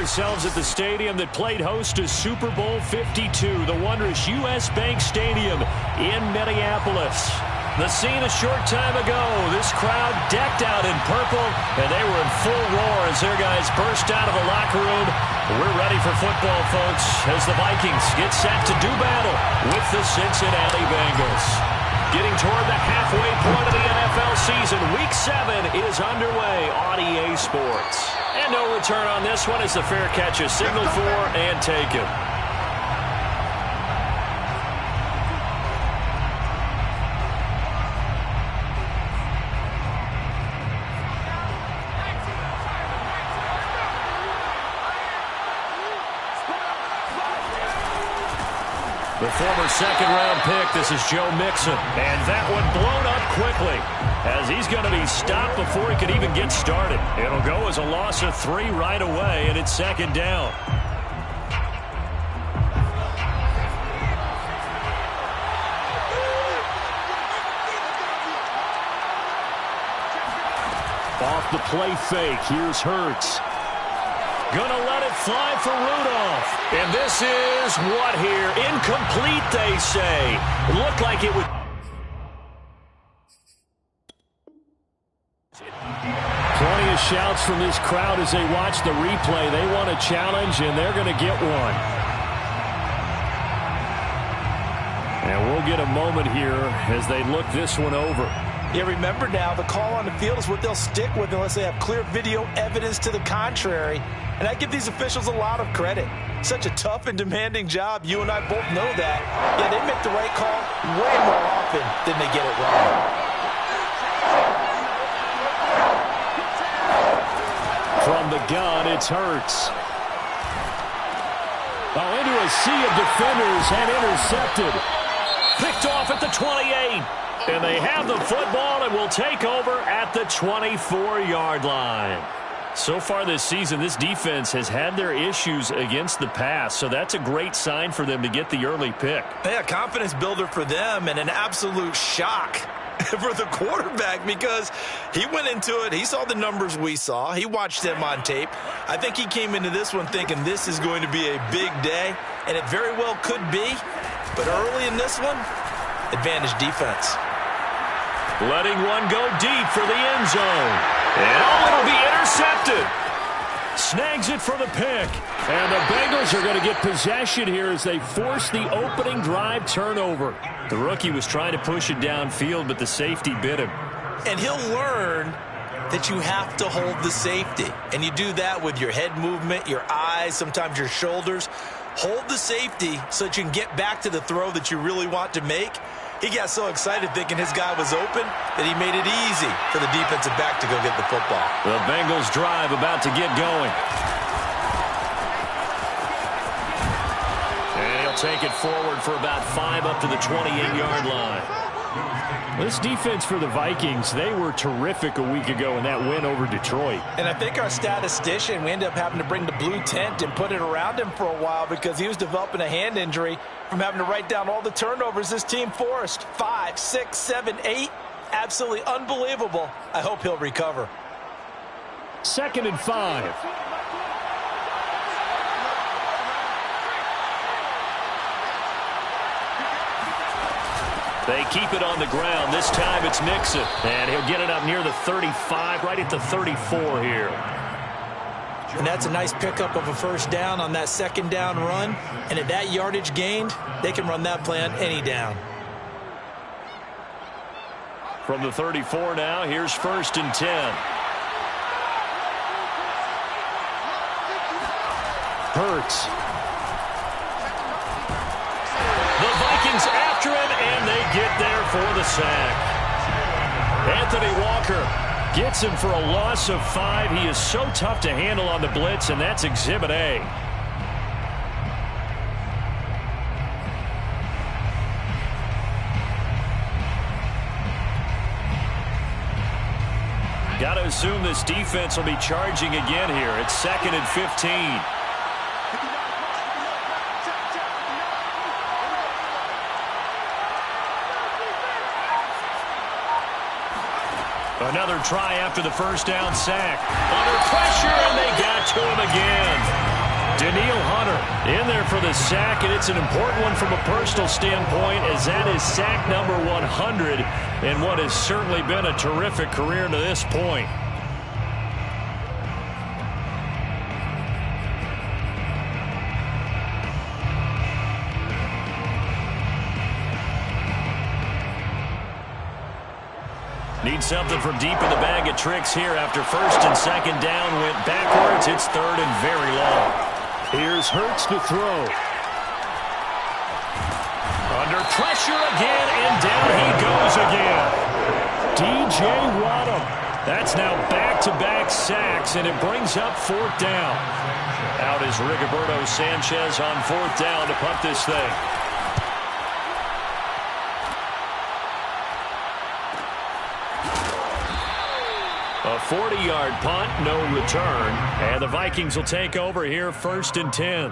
ourselves at the stadium that played host to Super Bowl 52, the wondrous U.S. Bank Stadium in Minneapolis. The scene a short time ago, this crowd decked out in purple, and they were in full roar as their guys burst out of the locker room. We're ready for football, folks, as the Vikings get set to do battle with the Cincinnati Bengals. Getting toward the halfway point of the NFL season, Week 7 is underway on EA Sports. And no return on this one as the fair catch is signaled for and taken. The former second-round pick, this is Joe Mixon. And that one blown up quickly as he's going to be stopped before he could even get started. It'll go as a loss of 3 right away, and it's second down. Off the play fake, here's Hurts. Gonna let it fly for Rudolph. And this is what here? Incomplete, they say. Looked like it would. Plenty of shouts from this crowd as they watch the replay. They want a challenge, and they're going to get one. And we'll get a moment here as they look this one over. Yeah, remember now, the call on the field is what they'll stick with unless they have clear video evidence to the contrary. And I give these officials a lot of credit. Such a tough and demanding job. You and I both know that. Yeah, they make the right call way more often than they get it wrong. From the gun, it's Hurts. Oh, into a sea of defenders and intercepted. Picked off at the 28. And they have the football and will take over at the 24-yard line. So far this season, this defense has had their issues against the pass, so that's a great sign for them to get the early pick. Yeah, confidence builder for them and an absolute shock for the quarterback because he went into it. He saw the numbers we saw. He watched them on tape. I think he came into this one thinking this is going to be a big day, and it very well could be. But early in this one, advantage defense. Letting one go deep for the end zone. And it'll be intercepted. Snags it for the pick. And the Bengals are going to get possession here as they force the opening drive turnover. The rookie was trying to push it downfield, but the safety bit him. And he'll learn that you have to hold the safety. And you do that with your head movement, your eyes, sometimes your shoulders. Hold the safety so that you can get back to the throw that you really want to make. He got so excited thinking his guy was open that he made it easy for the defensive back to go get the football. The Bengals drive about to get going. And he'll take it forward for about 5 up to the 28-yard line. This defense for the Vikings, they were terrific a week ago in that win over Detroit. And I think our statistician, we ended up having to bring the blue tent and put it around him for a while because he was developing a hand injury from having to write down all the turnovers this team forced. 5, 6, 7, 8. Absolutely unbelievable. I hope he'll recover. 2nd and 5. They keep it on the ground. This time it's Mixon. And he'll get it up near the 35, right at the 34 here. And that's a nice pickup of a first down on that second down run. And at that yardage gained, they can run that play on any down. From the 34 now, here's 1st and 10. Hurts. The Vikings after him, and they get there for the sack. Anthony Walker gets him for a loss of 5. He is so tough to handle on the blitz, and that's Exhibit A. Got to assume this defense will be charging again here. It's 2nd and 15. Another try after the first down sack. Under pressure, and they got to him again. Daniil Hunter in there for the sack, and it's an important one from a personal standpoint, as that is sack number 100 in what has certainly been a terrific career to this point. Need something from deep in the bag of tricks here after first and second down went backwards. It's third and very long. Here's Hurts to throw. Under pressure again, and down he goes again. D.J. Waddle. That's now back-to-back sacks, and it brings up fourth down. Out is Rigoberto Sanchez on fourth down to punt this thing. A 40-yard punt, no return, and the Vikings will take over here first and 10.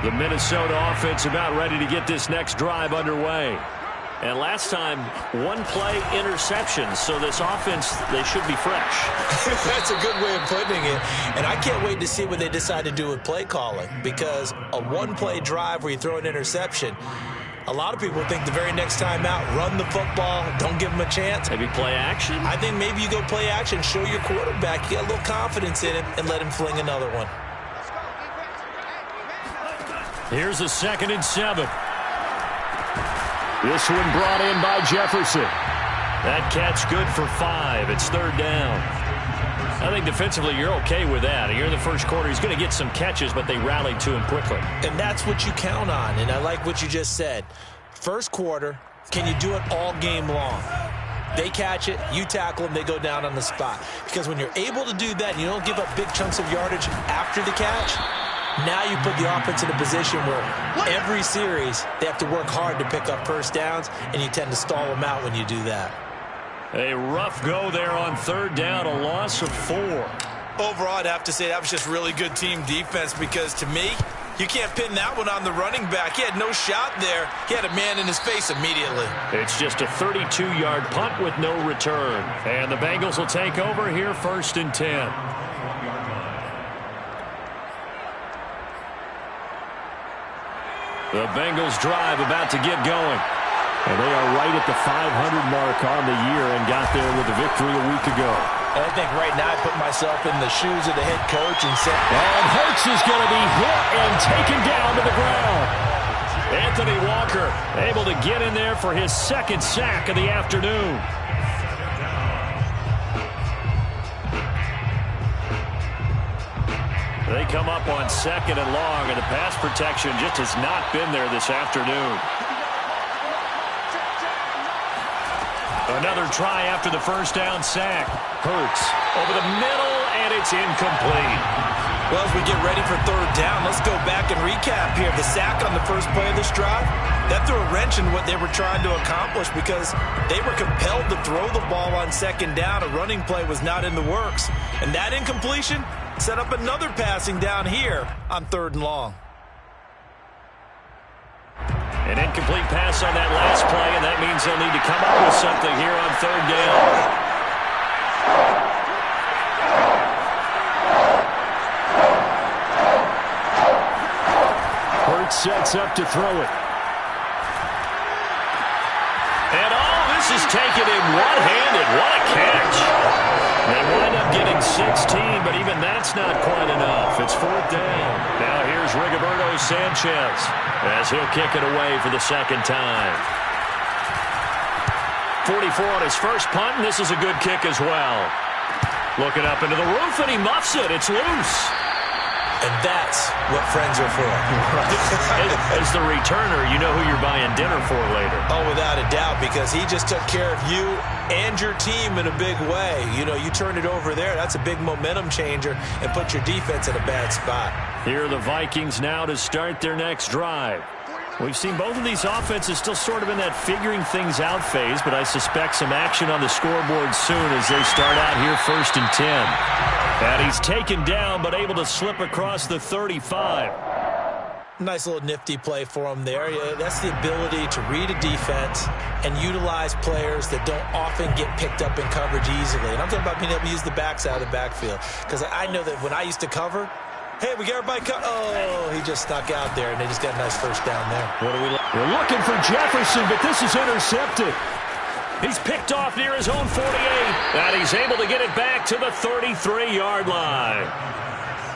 The Minnesota offense about ready to get this next drive underway. And last time, one-play interceptions, so this offense, they should be fresh. That's a good way of putting it. And I can't wait to see what they decide to do with play calling, because a one-play drive where you throw an interception, a lot of people think the very next time out, run the football, don't give them a chance. Maybe play action? I think maybe you go play action, show your quarterback, you get a little confidence in him, and let him fling another one. Here's a 2nd and 7. This one brought in by Jefferson. That catch good for 5. It's third down. I think defensively you're okay with that. Here in the first quarter, he's going to get some catches, but they rallied to him quickly. And that's what you count on, and I like what you just said. First quarter, can you do it all game long? They catch it, you tackle them, they go down on the spot. Because when you're able to do that and you don't give up big chunks of yardage after the catch, now you put the offense in a position where every series they have to work hard to pick up first downs, and you tend to stall them out when you do that. A rough go there on third down, a loss of 4. Overall, I'd have to say that was just really good team defense, because to me, you can't pin that one on the running back. He had no shot there. He had a man in his face immediately. It's just a 32-yard punt with no return. And the Bengals will take over here first and 10. The Bengals drive about to get going. And they are right at the 500 mark on the year and got there with a victory a week ago. And I think right now I put myself in the shoes of the head coach and said, and Hurts is going to be hit and taken down to the ground. Anthony Walker able to get in there for his second sack of the afternoon. They come up on 2nd and long, and the pass protection just has not been there this afternoon. Another try after the first down sack. Hurts over the middle, and it's incomplete. Well, as we get ready for third down, let's go back and recap here. The sack on the first play of this drive, that threw a wrench in what they were trying to accomplish, because they were compelled to throw the ball on second down. A running play was not in the works. And that incompletion set up another passing down here on third and long. An incomplete pass on that last play, and that means they'll need to come up with something here on third down. Hurts sets up to throw it. And this is taken in one-handed. What a catch. They wind up getting 16, but even that's not quite enough. It's fourth down. Now here's Rigoberto Sanchez as he'll kick it away for the second time. 44 on his first punt, and this is a good kick as well. Looking up into the roof, and he muffs it. It's loose. And that's what friends are for. As the returner, you know who you're buying dinner for later. Oh, without a doubt, because he just took care of you and your team in a big way. You know, you turn it over there, that's a big momentum changer, and put your defense in a bad spot. Here are the Vikings now to start their next drive. We've seen both of these offenses still sort of in that figuring things out phase, but I suspect some action on the scoreboard soon as they start out here first and 10. And he's taken down, but able to slip across the 35. Nice little nifty play for him there. Yeah, that's the ability to read a defense and utilize players that don't often get picked up in coverage easily. And I'm talking about being able to use the backside of the backfield. Because I know that when I used to cover, hey, we got everybody oh, he just snuck out there, and they just got a nice first down there. We're looking for Jefferson, but this is intercepted. He's picked off near his own 48, and he's able to get it back to the 33-yard line.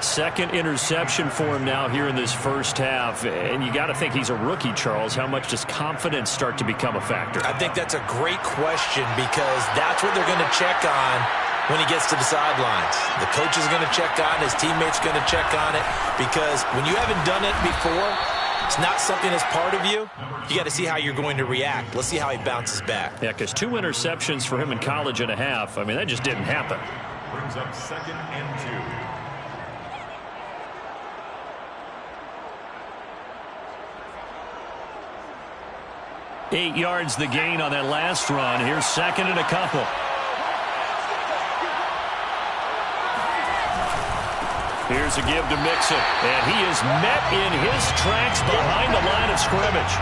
Second interception for him now here in this first half. And you got to think he's a rookie, Charles. How much does confidence start to become a factor? I think that's a great question because that's what they're going to check on when he gets to the sidelines. The coach is going to check on, his teammates going to check on it, because when you haven't done it before, it's not something that's part of you. You got to see how you're going to react. Let's see how he bounces back. Yeah, because 2 interceptions for him in college and a half. I mean, that just didn't happen. Brings up 2nd and 2. 8 yards the gain on that last run. Here's 2nd and a couple. Here's a give to Mixon, and he is met in his tracks behind the line of scrimmage.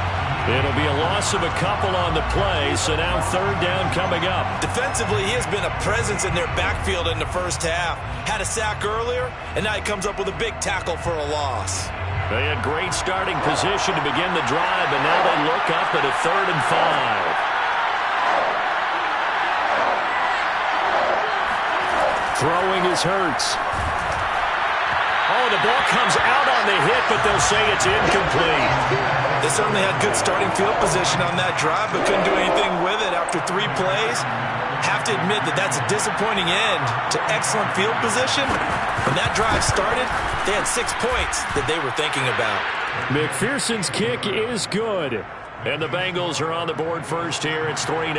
It'll be a loss of a couple on the play, so now 3rd down coming up. Defensively, he has been a presence in their backfield in the first half. Had a sack earlier, and now he comes up with a big tackle for a loss. They had great starting position to begin the drive, but now they look up at a 3rd and 5. Throwing is Hurts. Oh, the ball comes out on the hit, but they'll say it's incomplete. They certainly had good starting field position on that drive, but couldn't do anything with it after 3 plays. Have to admit that that's a disappointing end to excellent field position. When that drive started, they had 6 points that they were thinking about. McPherson's kick is good. And the Bengals are on the board first here. It's 3-0.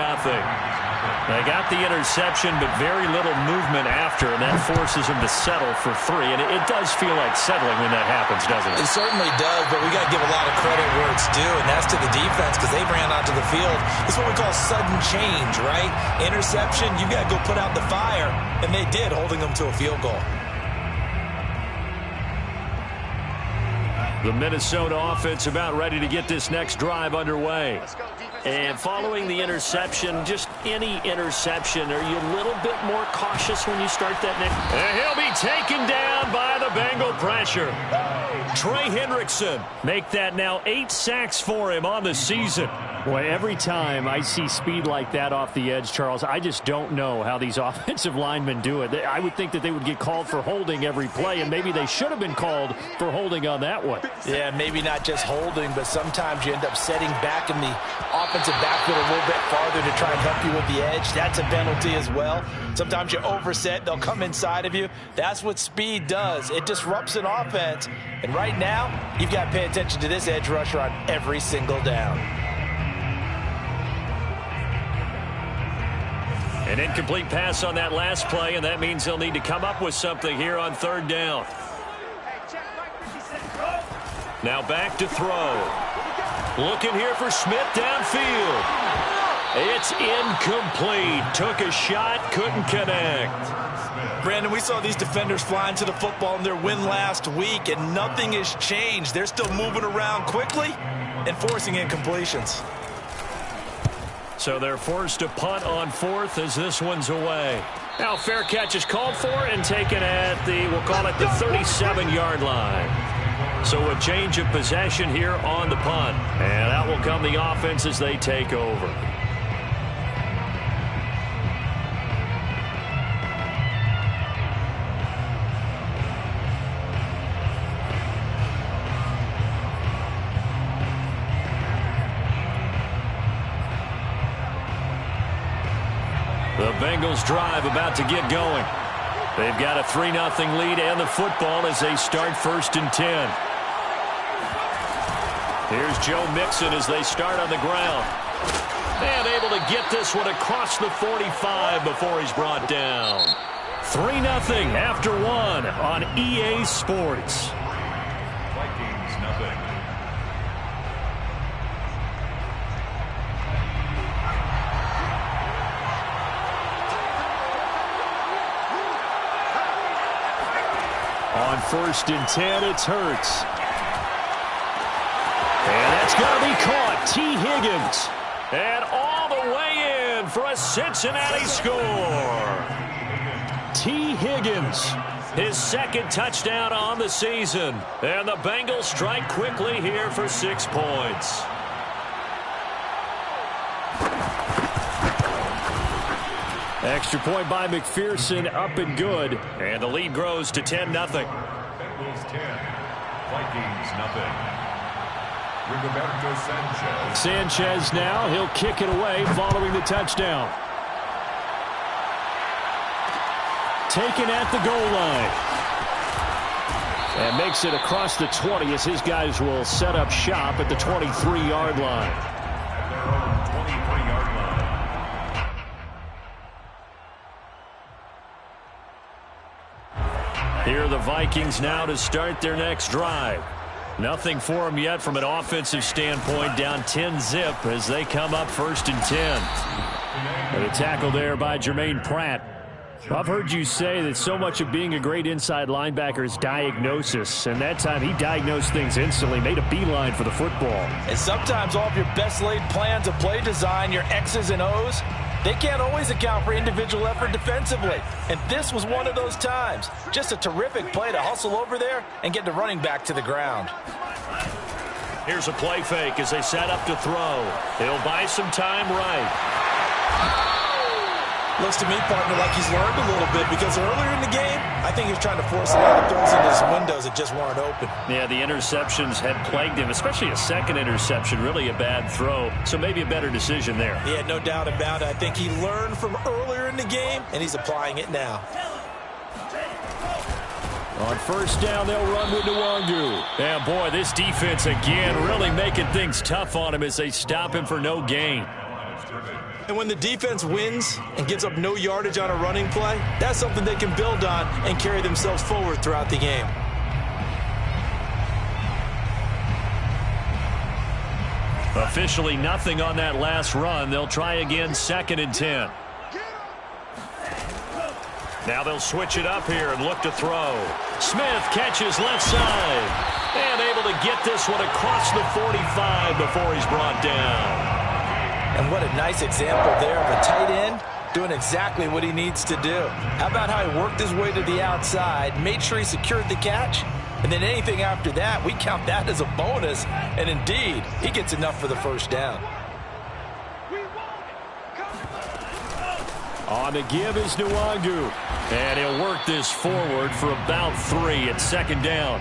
They got the interception, but very little movement after, and that forces them to settle for 3. And it does feel like settling when that happens, doesn't it? It certainly does, but we got to give a lot of credit where it's due, and that's to the defense because they ran onto the field. This is what we call sudden change, right? Interception, you got to go put out the fire, and they did, holding them to a field goal. The Minnesota offense about ready to get this next drive underway. And following the interception, just any interception, are you a little bit more cautious when you start that next? And he'll be taken down by the Bengal pressure. Trey Hendrickson make that now 8 sacks for him on the season. Boy, every time I see speed like that off the edge, Charles, I just don't know how these offensive linemen do it. I would think that they would get called for holding every play, and maybe they should have been called for holding on that one. Yeah, maybe not just holding, but sometimes you end up setting back in the offensive backfield a little bit farther to try and help you with the edge. That's a penalty as well. Sometimes you overset, they'll come inside of you. That's what speed does. It disrupts an offense. And right now, you've got to pay attention to this edge rusher on every single down. An incomplete pass on that last play, and that means they'll need to come up with something here on 3rd down. Now back to throw. Looking here for Smith downfield. It's incomplete. Took a shot, couldn't connect. Brandon, we saw these defenders flying to the football in their win last week, and nothing has changed. They're still moving around quickly and forcing incompletions. So they're forced to punt on 4th as this one's away. Now fair catch is called for and taken at the, we'll call it the 37-yard line. So a change of possession here on the punt. And that will come the offense as they take over. The Bengals drive about to get going. They've got a 3-0 lead and the football as they start 1st and 10. Here's Joe Mixon as they start on the ground. And able to get this one across the 45 before he's brought down. 3-0 after 1 on EA Sports. Vikings nothing. On 1st and 10, it's Hurts. going to be caught. T. Higgins. And all the way in for a Cincinnati score. T. Higgins, his second touchdown on the season. And the Bengals strike quickly here for 6 points. Extra point by McPherson, up and good. And the lead grows to 10-0. Bengals 10, Vikings nothing. Rigoberto Sanchez. Sanchez now, he'll kick it away following the touchdown. Taken at the goal line. And makes it across the 20 as his guys will set up shop at the 23-yard line. At their own 23-yard line. Here are the Vikings now to start their next drive. Nothing for them yet from an offensive standpoint, down 10-zip as they come up 1st and 10. And a tackle there by Jermaine Pratt. I've heard you say that so much of being a great inside linebacker is diagnosis, and that time he diagnosed things instantly, made a beeline for the football. And sometimes all of your best laid plans of play design, your X's and O's, they can't always account for individual effort defensively. And this was one of those times. Just a terrific play to hustle over there and get the running back to the ground. Here's a play fake as they set up to throw. He'll buy some time right. Looks to me, partner, like he's learned a little bit because earlier in the game, I think he was trying to force a lot of throws into his windows that just weren't open. Yeah, the interceptions had plagued him, especially a second interception, really a bad throw. So maybe a better decision there. Yeah, no doubt about it. I think he learned from earlier in the game, and he's applying it now. On 1st down, they'll run with Nwangu. And boy, this defense again really making things tough on him as they stop him for no gain. And when the defense wins and gives up no yardage on a running play, that's something they can build on and carry themselves forward throughout the game. Officially nothing on that last run. They'll try again 2nd and 10. Now they'll switch it up here and look to throw. Smith catches left side. And able to get this one across the 45 before he's brought down. And what a nice example there of a tight end doing exactly what he needs to do. How about how he worked his way to the outside, made sure he secured the catch, and then anything after that, we count that as a bonus. And indeed, he gets enough for the 1st down. On the give is Nwangu. And he'll work this forward for about 3 at 2nd down.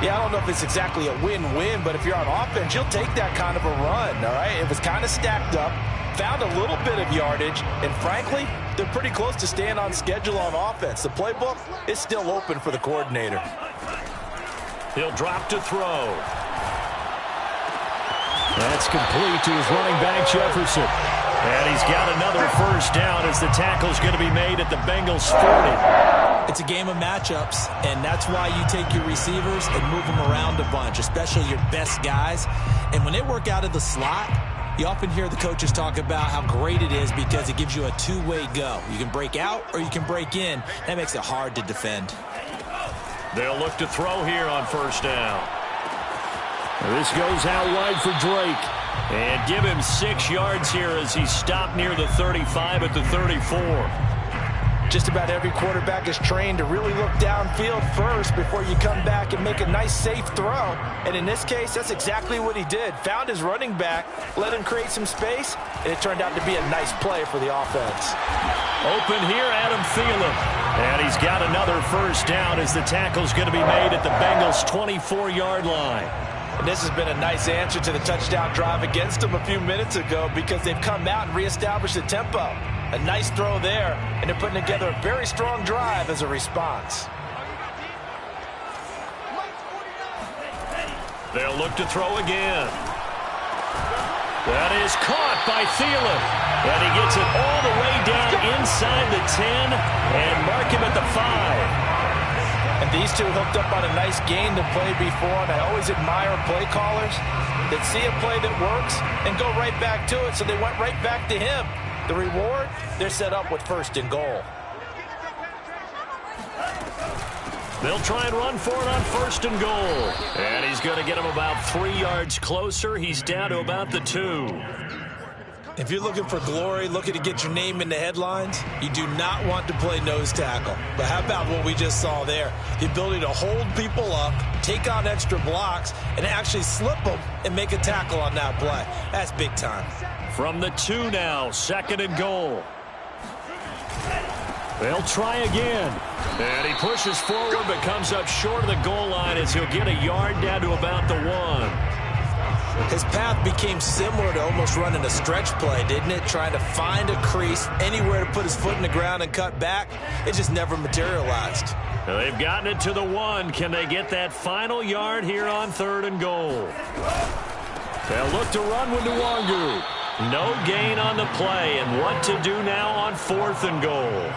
Yeah, I don't know if it's exactly a win-win, but if you're on offense, you'll take that kind of a run, all right? It was kind of stacked up, found a little bit of yardage, and frankly, they're pretty close to staying on schedule on offense. The playbook is still open for the coordinator. He'll drop to throw. That's complete to his running back, Jefferson. And he's got another 1st down as the tackle's going to be made at the Bengals 40. It's a game of matchups, and that's why you take your receivers and move them around a bunch, especially your best guys. And when they work out of the slot, you often hear the coaches talk about how great it is because it gives you a two-way go. You can break out or you can break in. That makes it hard to defend. They'll look to throw here on 1st down. This goes out wide for Drake. And give him 6 yards here as he's stopped near the 35 at the 34. Just about every quarterback is trained to really look downfield first before you come back and make a nice, safe throw. And in this case, that's exactly what he did. Found his running back, let him create some space, and it turned out to be a nice play for the offense. Open here, Adam Thielen. And he's got another 1st down as the tackle's going to be made at the Bengals' 24-yard line. And this has been a nice answer to the touchdown drive against them a few minutes ago because they've come out and reestablished the tempo. A nice throw there, and they're putting together a very strong drive as a response. They'll look to throw again. That is caught by Thielen. And he gets it all the way down inside the 10 and mark him at the 5. And these two hooked up on a nice gain to play before, and I always admire play callers that see a play that works and go right back to it, so they went right back to him. The reward, they're set up with 1st and goal. They'll try and run for it on 1st and goal. And he's going to get him about 3 yards closer. He's down to about the 2. If you're looking for glory, looking to get your name in the headlines, you do not want to play nose tackle. But how about what we just saw there? The ability to hold people up, take on extra blocks, and actually slip them and make a tackle on that play. That's big time. From the 2 now, 2nd and goal. They'll try again. And he pushes forward but comes up short of the goal line as he'll get a yard down to about the 1. His path became similar to almost running a stretch play, didn't it? Trying to find a crease, anywhere to put his foot in the ground and cut back. It just never materialized. Now they've gotten it to the 1. Can they get that final yard here on 3rd and goal? They'll look to run with Nwangu. No gain on the play, and what to do now on 4th and goal?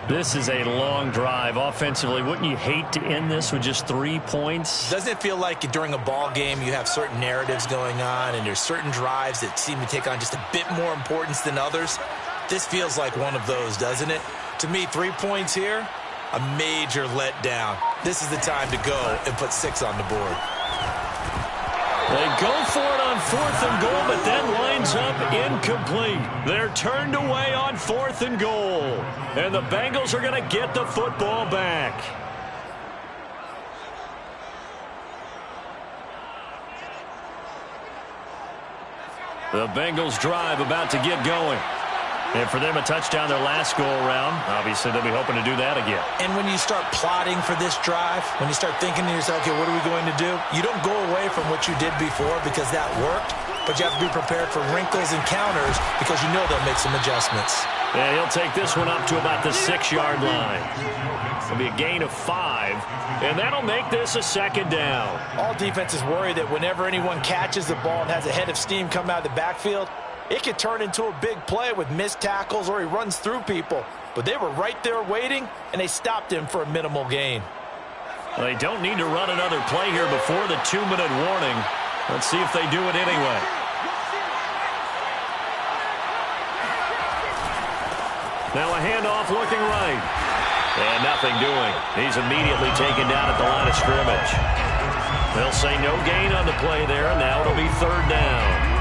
This is a long drive offensively. Wouldn't you hate to end this with just 3 points? Doesn't it feel like during a ball game you have certain narratives going on and there's certain drives that seem to take on just a bit more importance than others? This feels like one of those, doesn't it? To me, 3 points here, a major letdown. This is the time to go and put 6 on the board. They go for it on 4th and goal, but then lines up incomplete. They're turned away on 4th and goal. And the Bengals are going to get the football back. The Bengals drive about to get going. And for them, a touchdown their last go-around. Obviously, they'll be hoping to do that again. And when you start plotting for this drive, when you start thinking to yourself, okay, what are we going to do? You don't go away from what you did before because that worked, but you have to be prepared for wrinkles and counters because you know they'll make some adjustments. Yeah, he'll take this one up to about the 6-yard line. It'll be a gain of 5, and that'll make this a 2nd down. All defenses worry that whenever anyone catches the ball and has a head of steam come out of the backfield, it could turn into a big play with missed tackles or he runs through people. But they were right there waiting, and they stopped him for a minimal gain. Well, they don't need to run another play here before the 2-minute warning. Let's see if they do it anyway. Now a handoff looking right. And nothing doing. He's immediately taken down at the line of scrimmage. They'll say no gain on the play there, and now it'll be 3rd down.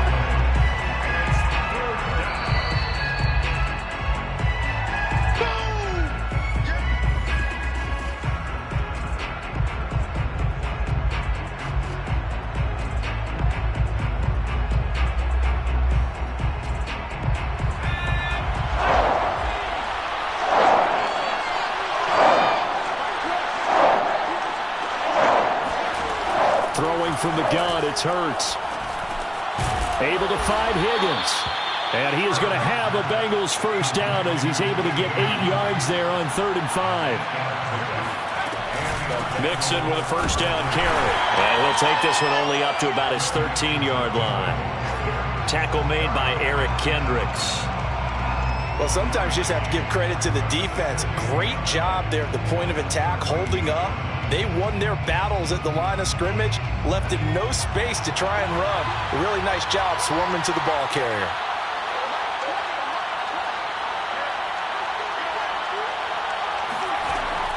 From the gun, it's Hurts. Able to find Higgins. And he is going to have a Bengals 1st down as he's able to get 8 yards there on 3rd and 5. Mixon with a 1st down carry. And he'll take this one only up to about his 13-yard line. Tackle made by Eric Kendricks. Well, sometimes you just have to give credit to the defense. Great job there at the point of attack, holding up. They won their battles at the line of scrimmage, left him no space to try and run. A really nice job swarming to the ball carrier.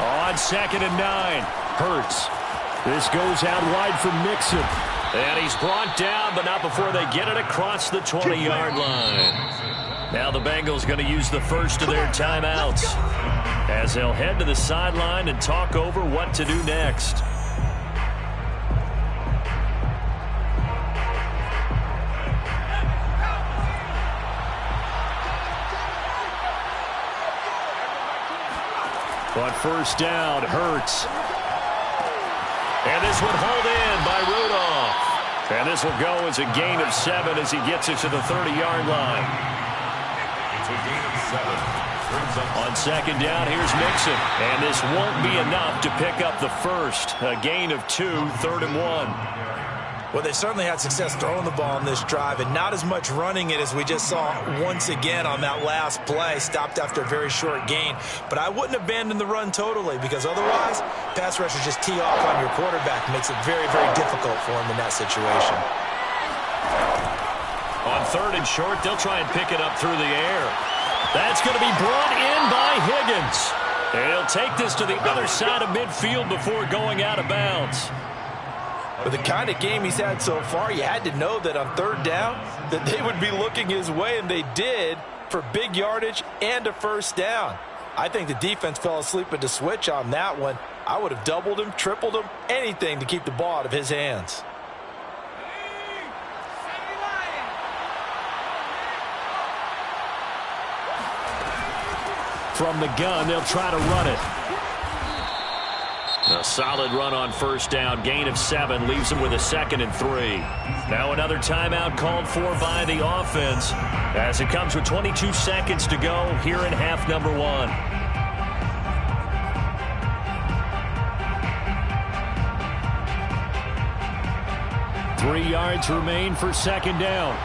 On 2nd and 9, Hurts. This goes out wide for Mixon. And he's brought down, but not before they get it across the 20-yard line. Now the Bengals going to use the first of their timeouts as they'll head to the sideline and talk over what to do next. On 1st down, Hurts. And this one hauled in by Rudolph. And this will go as a gain of 7 as he gets it to the 30-yard line. It's a gain of 7. On 2nd down, here's Mixon. And this won't be enough to pick up the first. A gain of 2, 3rd and 1. Well, they certainly had success throwing the ball in this drive and not as much running it as we just saw once again on that last play. Stopped after a very short gain. But I wouldn't abandon the run totally because otherwise, pass rushers just tee off on your quarterback. Makes it very, very difficult for him in that situation. On 3rd and short, they'll try and pick it up through the air. That's going to be brought in by Higgins. And he'll take this to the other side of midfield before going out of bounds. With the kind of game he's had so far, you had to know that on third down that they would be looking his way, and they did, for big yardage and a first down. I think the defense fell asleep at the switch on that one. I would have doubled him, tripled him, anything to keep the ball out of his hands. From the gun, they'll try to run it. A solid run on first down. Gain of 7 leaves them with a 2nd and 3. Now another timeout called for by the offense as it comes with 22 seconds to go here in half number 1. Three yards remain for second down.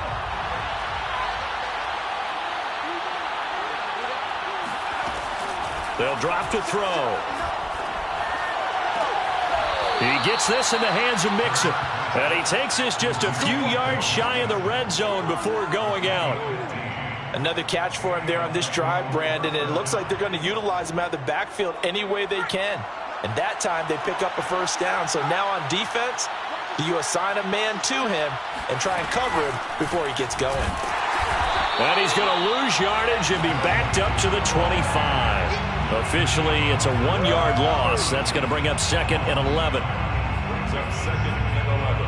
They'll drop to throw. He gets this in the hands of Mixon. And he takes this just a few yards shy of the red zone before going out. Another catch for him there on this drive, Brandon. And it looks like they're going to utilize him out of the backfield any way they can. And that time they pick up a first down. So now on defense, do you assign a man to him and try and cover him before he gets going? And he's going to lose yardage and be backed up to the 25. Officially, it's a 1-yard loss. That's going to bring up 2nd and 11. Brings up 2nd and 11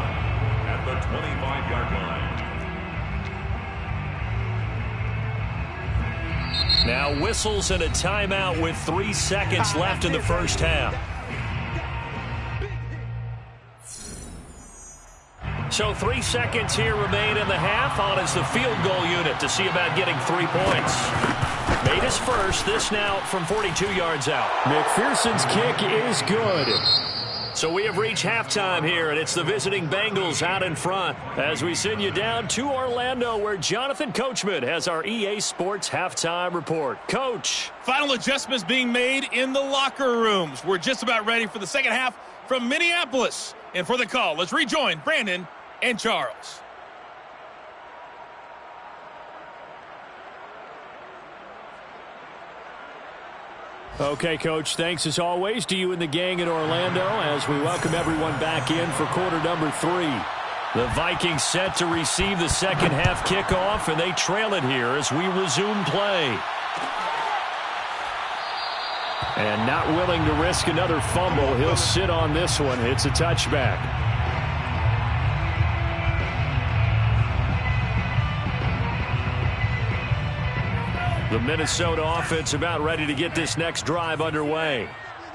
at the 25-yard line. Now whistles and a timeout with 3 seconds left in the first half. So 3 seconds here remain in the half. On is the field goal unit to see about getting 3 points. Made his first. This now from 42 yards out. McPherson's kick is good. So we have reached halftime here, and it's the visiting Bengals out in front as we send you down to Orlando, where Jonathan Coachman has our EA Sports halftime report. Coach. Final adjustments being made in the locker rooms. We're just about ready for the second half from Minneapolis. And for the call, let's rejoin Brandon and Charles. Okay, Coach, thanks as always to you and the gang in Orlando as we welcome everyone back in for quarter number 3. The Vikings set to receive the second half kickoff, and they trail it here as we resume play. And not willing to risk another fumble, he'll sit on this one. It's a touchback. The Minnesota offense about ready to get this next drive underway.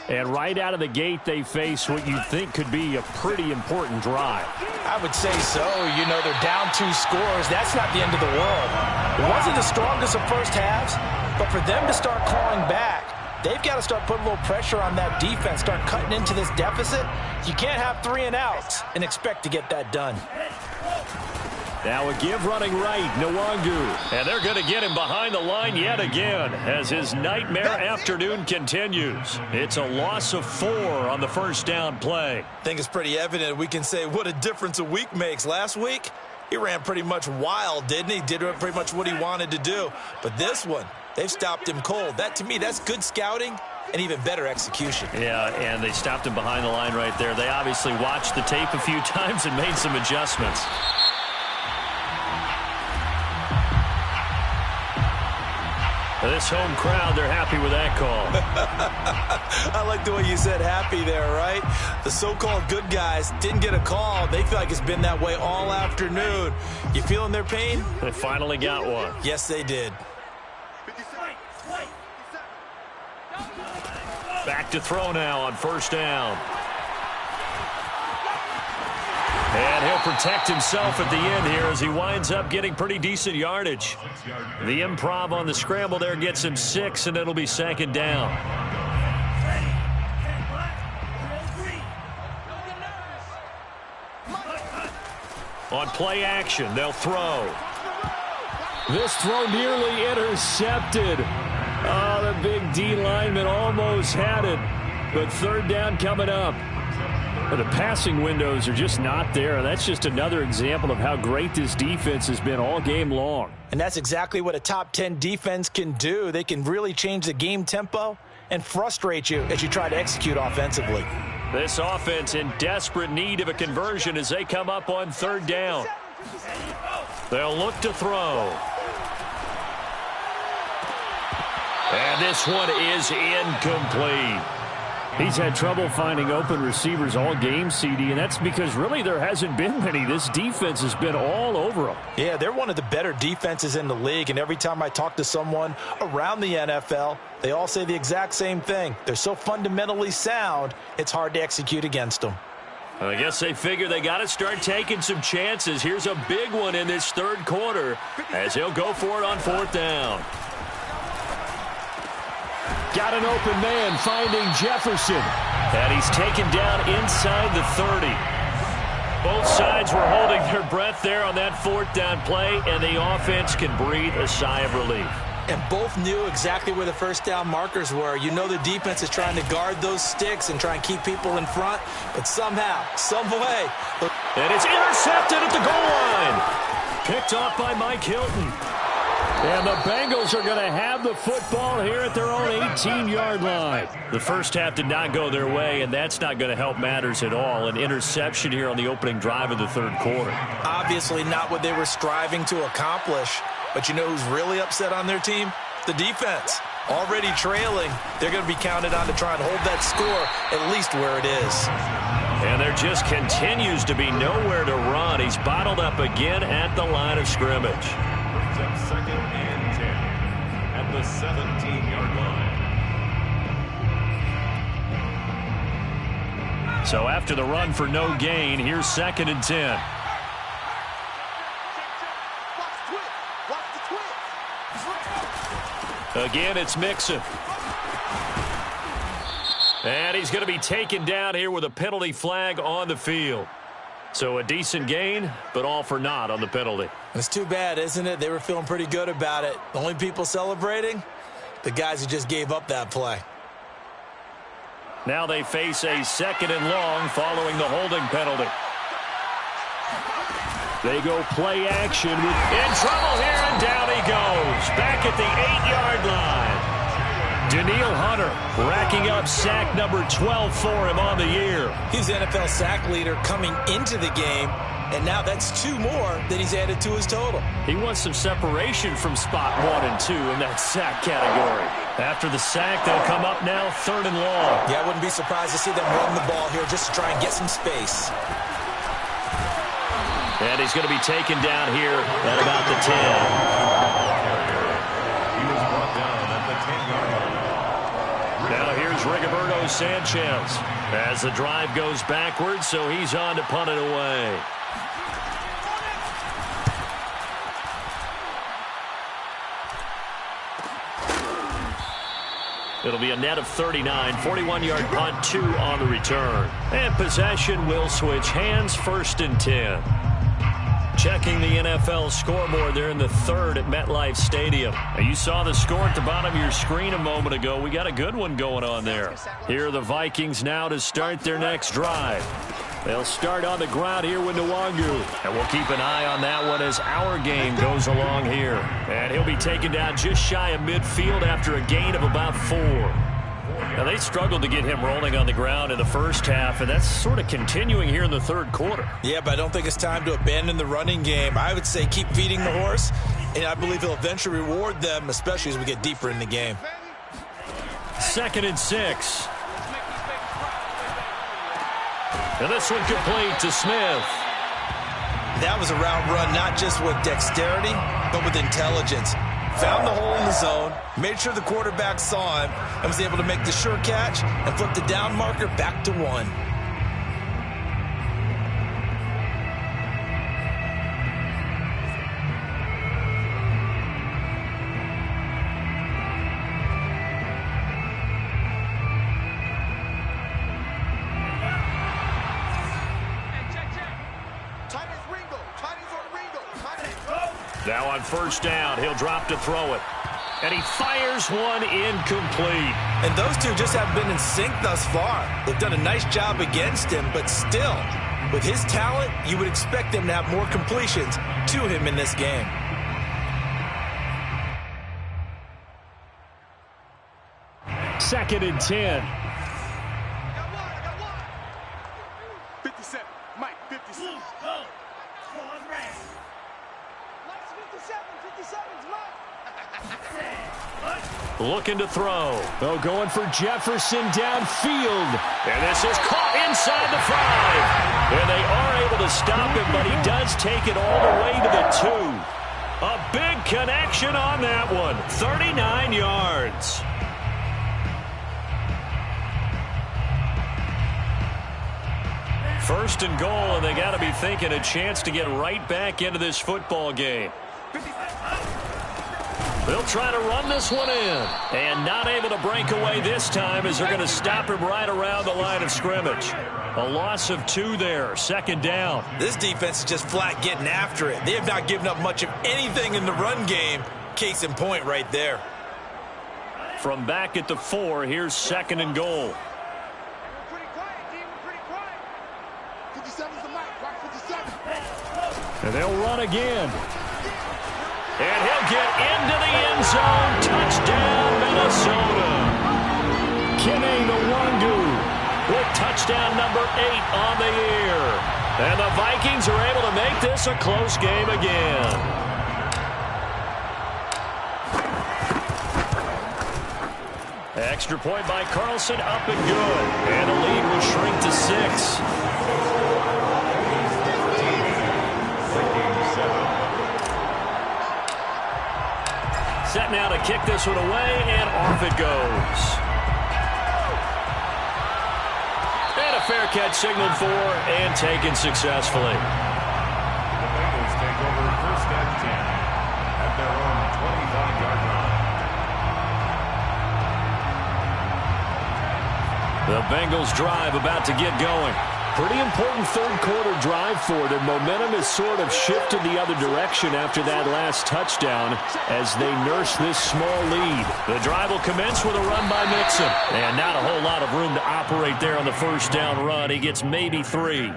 And right out of the gate, they face what you'd think could be a pretty important drive. I would say so. You know, they're down 2 scores. That's not the end of the world. It wasn't the strongest of first halves, but for them to start clawing back, they've got to start putting a little pressure on that defense, start cutting into this deficit. You can't have 3 and outs and expect to get that done. Now a give running right, Nwangu. And they're going to get him behind the line yet again as his nightmare afternoon continues. It's a loss of 4 on the first down play. I think it's pretty evident we can say what a difference a week makes. Last week, he ran pretty much wild, didn't he? Did pretty much what he wanted to do. But this one, they've stopped him cold. That, to me, that's good scouting and even better execution. Yeah, and they stopped him behind the line right there. They obviously watched the tape a few times and made some adjustments. This home crowd, they're happy with that call. I like the way you said happy there, right? The so-called good guys didn't get a call. They feel like it's been that way all afternoon. You feeling their pain? They finally got one. Yes, they did. Back to throw now on first down. And he'll protect himself at the end here as he winds up getting pretty decent yardage. The improv on the scramble there gets him 6, and it'll be second down. On play action, they'll throw. This throw nearly intercepted. Oh, the big D lineman almost had it. But third down coming up. The passing windows are just not there. That's just another example of how great this defense has been all game long. And that's exactly what a top 10 defense can do. They can really change the game tempo and frustrate you as you try to execute offensively. This offense in desperate need of a conversion as they come up on third down. They'll look to throw. And this one is incomplete. He's had trouble finding open receivers all game, CD, and that's because really there hasn't been many. This defense has been all over them. Yeah, they're one of the better defenses in the league, and every time I talk to someone around the NFL, they all say the exact same thing. They're so fundamentally sound, it's hard to execute against them. I guess they figure they got to start taking some chances. Here's a big one in this third quarter as he'll go for it on fourth down. Got an open man finding Jefferson. And he's taken down inside the 30. Both sides were holding their breath there on that fourth down play, and the offense can breathe a sigh of relief. And both knew exactly where the first down markers were. You know the defense is trying to guard those sticks and try and keep people in front, but somehow, some way. And it's intercepted at the goal line. Picked off by Mike Hilton. And the Bengals are going to have the football here at their own 18-yard line. The first half did not go their way, and that's not going to help matters at all. An interception here on the opening drive of the third quarter. Obviously not what they were striving to accomplish. But you know who's really upset on their team? The defense. Already trailing, they're going to be counted on to try and hold that score at least where it is. And there just continues to be nowhere to run. He's bottled up again at the line of scrimmage. Brings up 2nd and 10 at the 17-yard line. So after the run for no gain, here's 2nd and 10. Again, it's Mixon. And he's going to be taken down here with a penalty flag on the field. So a decent gain, but all for naught on the penalty. It's too bad, isn't it? They were feeling pretty good about it. The only people celebrating, the guys who just gave up that play. Now they face a 2nd and long following the holding penalty. They go play action. In trouble here, and down he goes. Back at the 8-yard line. Danielle Hunter racking up sack number 12 for him on the year. He's the NFL sack leader coming into the game, and now that's 2 more that he's added to his total. He wants some separation from spot 1 and 2 in that sack category. After the sack, they'll come up now 3rd and long. Yeah, I wouldn't be surprised to see them run the ball here just to try and get some space. And he's going to be taken down here at about the 10. He was brought down at the 10-yard line. Now here's Rigoberto Sanchez as the drive goes backwards, so he's on to punt it away. It'll be a net of 39, 41-yard punt, 2 on the return. And possession will switch hands, 1st and 10. Checking the NFL scoreboard there in the 3rd at MetLife Stadium. Now, you saw the score at the bottom of your screen a moment ago. We got a good one going on there. Here are the Vikings now to start their next drive. They'll start on the ground here with Nwangu. And we'll keep an eye on that one as our game goes along here. And he'll be taken down just shy of midfield after a gain of about 4. Now, they struggled to get him rolling on the ground in the first half, and that's sort of continuing here in the third quarter. Yeah, but I don't think it's time to abandon the running game. I would say keep feeding the horse, and I believe he'll eventually reward them, especially as we get deeper in the game. 2nd and 6. And this one complete to Smith. That was a route run not just with dexterity, but with intelligence. Found the hole in the zone, made sure the quarterback saw him, and was able to make the sure catch and flip the down marker back to 1. Now on 1st down, he'll drop to throw it. And he fires one incomplete. And those two just haven't been in sync thus far. They've done a nice job against him, but still, with his talent, you would expect them to have more completions to him in this game. 2nd and 10. 57. Mike, 57. Looking to throw. Oh, going for Jefferson downfield. And this is caught inside the 5. And they are able to stop him, but he does take it all the way to the 2. A big connection on that one. 39 yards. First and goal, and they got to be thinking a chance to get right back into this football game. They'll try to run this one in. And not able to break away this time as they're going to stop him right around the line of scrimmage. A loss of 2 there, 2nd down. This defense is just flat getting after it. They have not given up much of anything in the run game. Case in point right there. From back at the 4, here's 2nd and goal. And they'll run again. And he'll get into the end zone. Touchdown, Minnesota. Kene Nwangu with touchdown number 8 on the year. And the Vikings are able to make this a close game again. Extra point by Carlson, up and good. And the lead will shrink to 6. Set now to kick this one away, and off it goes. And a fair catch signaled for and taken successfully. The Bengals take over 1st and 10 at their own 25-yard line. The Bengals drive about to get going. Pretty important 3rd quarter drive for them. Momentum has sort of shifted the other direction after that last touchdown as they nurse this small lead. The drive will commence with a run by Mixon. And not a whole lot of room to operate there on the 1st down run. He gets maybe 3.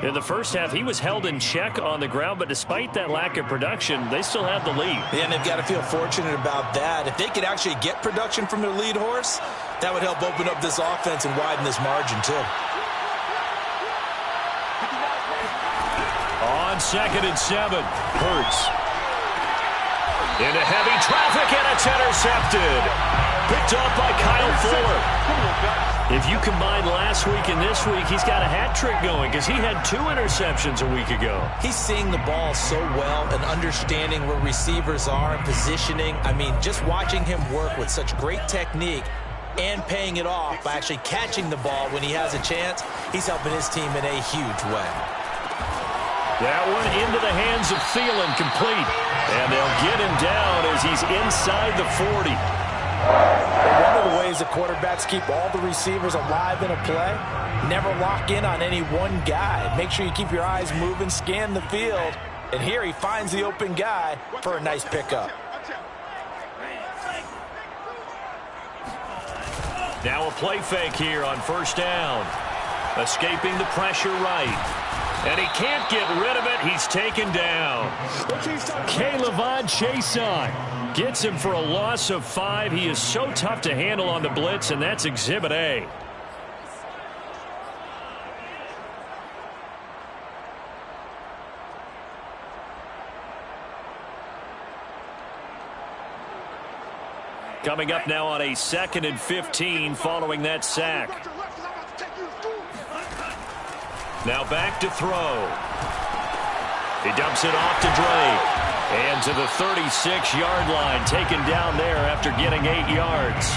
In the first half, he was held in check on the ground, but despite that lack of production, they still have the lead. And they've got to feel fortunate about that. If they could actually get production from their lead horse, that would help open up this offense and widen this margin too. On 2nd and 7, Hurts. Into heavy traffic, and it's intercepted. Picked up by Kyle Fuller. If you combine last week and this week, he's got a hat trick going because he had 2 interceptions a week ago. He's seeing the ball so well and understanding where receivers are and positioning. I mean, just watching him work with such great technique and paying it off by actually catching the ball when he has a chance, he's helping his team in a huge way. That one into the hands of Thielen, complete. And they'll get him down as he's inside the 40. One of the ways the quarterbacks keep all the receivers alive in a play, never lock in on any one guy. Make sure you keep your eyes moving, scan the field. And here he finds the open guy for a nice pickup. Now a play fake here on 1st down. Escaping the pressure right. And he can't get rid of it. He's taken down. K'Lavon Chaisson gets him for a loss of 5. He is so tough to handle on the blitz, and that's Exhibit A. Coming up now on a 2nd and 15 following that sack. Now back to throw. He dumps it off to Drake. And to the 36-yard line, taken down there after getting 8 yards.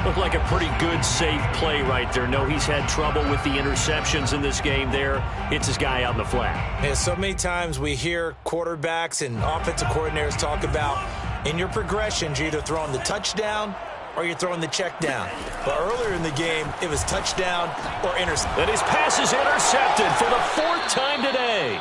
Looked like a pretty good, safe play right there. No, he's had trouble with the interceptions in this game there. Hits his guy out in the flat. Yeah, so many times we hear quarterbacks and offensive coordinators talk about in your progressions, you're either throwing the touchdown or you're throwing the check down. But earlier in the game, it was touchdown or interception. And his pass is intercepted for the 4th time today.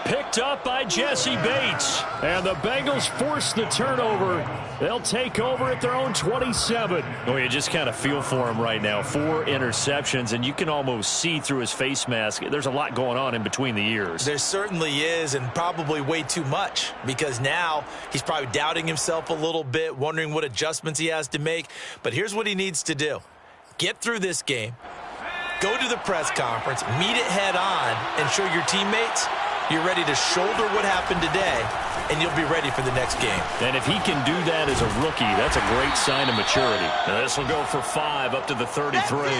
Picked up by Jesse Bates. And the Bengals force the turnover. They'll take over at their own 27. Oh, you just kind of feel for him right now. 4 interceptions, and you can almost see through his face mask. There's a lot going on in between the ears. There certainly is, and probably way too much, because now he's probably doubting himself a little bit, wondering what adjustments he has to make. But here's what he needs to do. Get through this game, go to the press conference, meet it head on, and show your teammates you're ready to shoulder what happened today, and you'll be ready for the next game. And if he can do that as a rookie, that's a great sign of maturity. Now this will go for 5 up to the 33.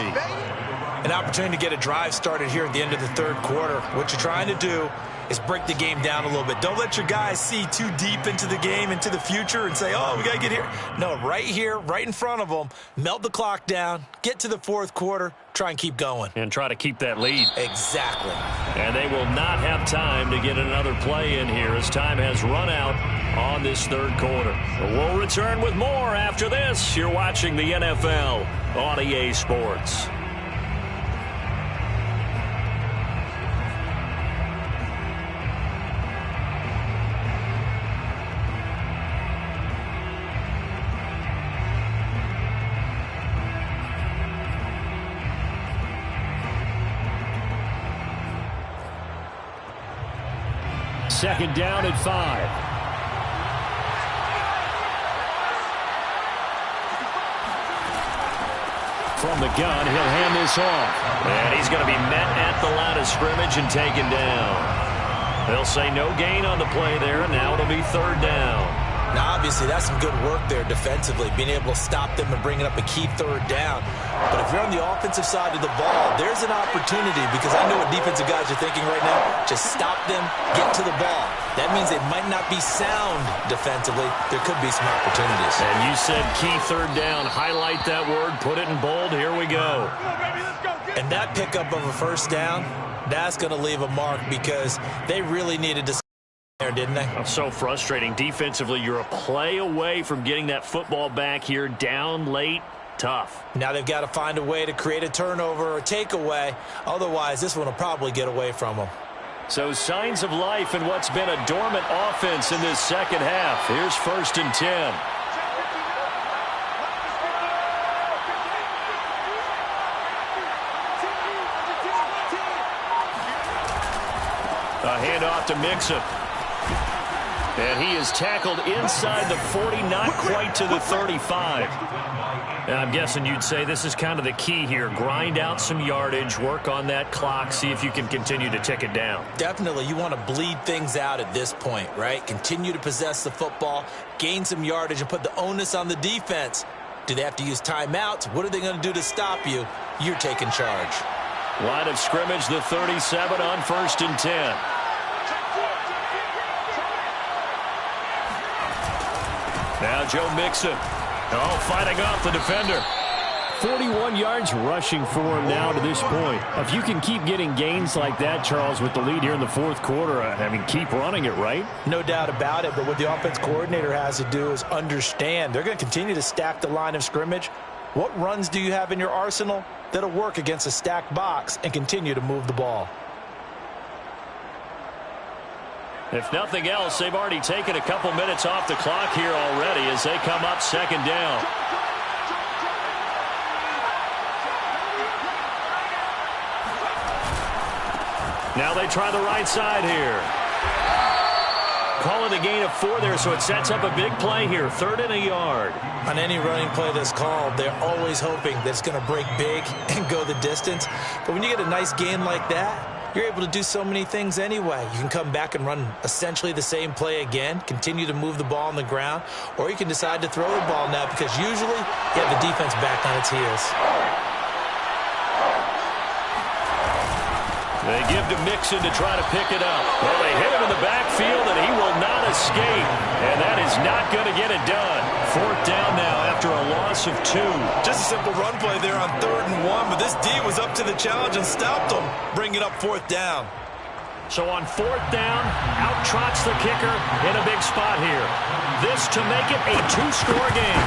An opportunity to get a drive started here at the end of the third quarter. What you're trying to do is break the game down a little bit. Don't let your guys see too deep into the game, into the future, and say, oh, we got to get here. No, right here, right in front of them, melt the clock down, get to the fourth quarter, try and keep going. And try to keep that lead. Exactly. And they will not have time to get another play in here as time has run out on this third quarter. We'll return with more after this. You're watching the NFL on EA Sports. Second down at 5. From the gun, he'll hand this off. And he's going to be met at the line of scrimmage and taken down. They'll say no gain on the play there, and now it'll be third down. Now, obviously, that's some good work there defensively, being able to stop them and bringing up a key third down. But if you're on the offensive side of the ball, there's an opportunity, because I know what defensive guys are thinking right now. Just stop them, get to the ball. That means they might not be sound defensively. There could be some opportunities. And you said key third down. Highlight that word, put it in bold. Here we go. And that pickup of a first down, that's going to leave a mark, because they really needed to there, didn't they? So frustrating. Defensively, you're a play away from getting that football back here, down late. Tough. Now they've got to find a way to create a turnover or a takeaway. Otherwise, this one will probably get away from them. So signs of life in what's been a dormant offense in this second half. Here's 1st and 10. A handoff to Mixon. And he is tackled inside the 40, not quite to the 35. And I'm guessing you'd say this is kind of the key here. Grind out some yardage, work on that clock, see if you can continue to tick it down. Definitely. You want to bleed things out at this point, right? Continue to possess the football, gain some yardage, and put the onus on the defense. Do they have to use timeouts? What are they going to do to stop you? You're taking charge. Line of scrimmage, the 37 on 1st and 10. Now Joe Mixon. Oh, fighting off the defender. 41 yards rushing for him now to this point. If you can keep getting gains like that, Charles, with the lead here in the fourth quarter, I mean, keep running it, right? No doubt about it, but what the offense coordinator has to do is understand. They're going to continue to stack the line of scrimmage. What runs do you have in your arsenal that'll work against a stacked box and continue to move the ball? If nothing else, they've already taken a couple minutes off the clock here already as they come up second down. Now they try the right side here. Call it a gain of 4 there, so it sets up a big play here. 3rd and a yard. On any running play that's called, they're always hoping that it's going to break big and go the distance. But when you get a nice gain like that, you're able to do so many things anyway. You can come back and run essentially the same play again, continue to move the ball on the ground, or you can decide to throw the ball now, because usually you have the defense back on its heels. They give to Mixon to try to pick it up. Well, they hit him in the backfield, and he will not escape. And that is not going to get it done. 4th down now after a loss of 2. Just a simple run play there on 3rd and 1, but this D was up to the challenge and stopped him, bringing up 4th down. So on 4th down, out trots the kicker in a big spot here. This to make it a 2-score game.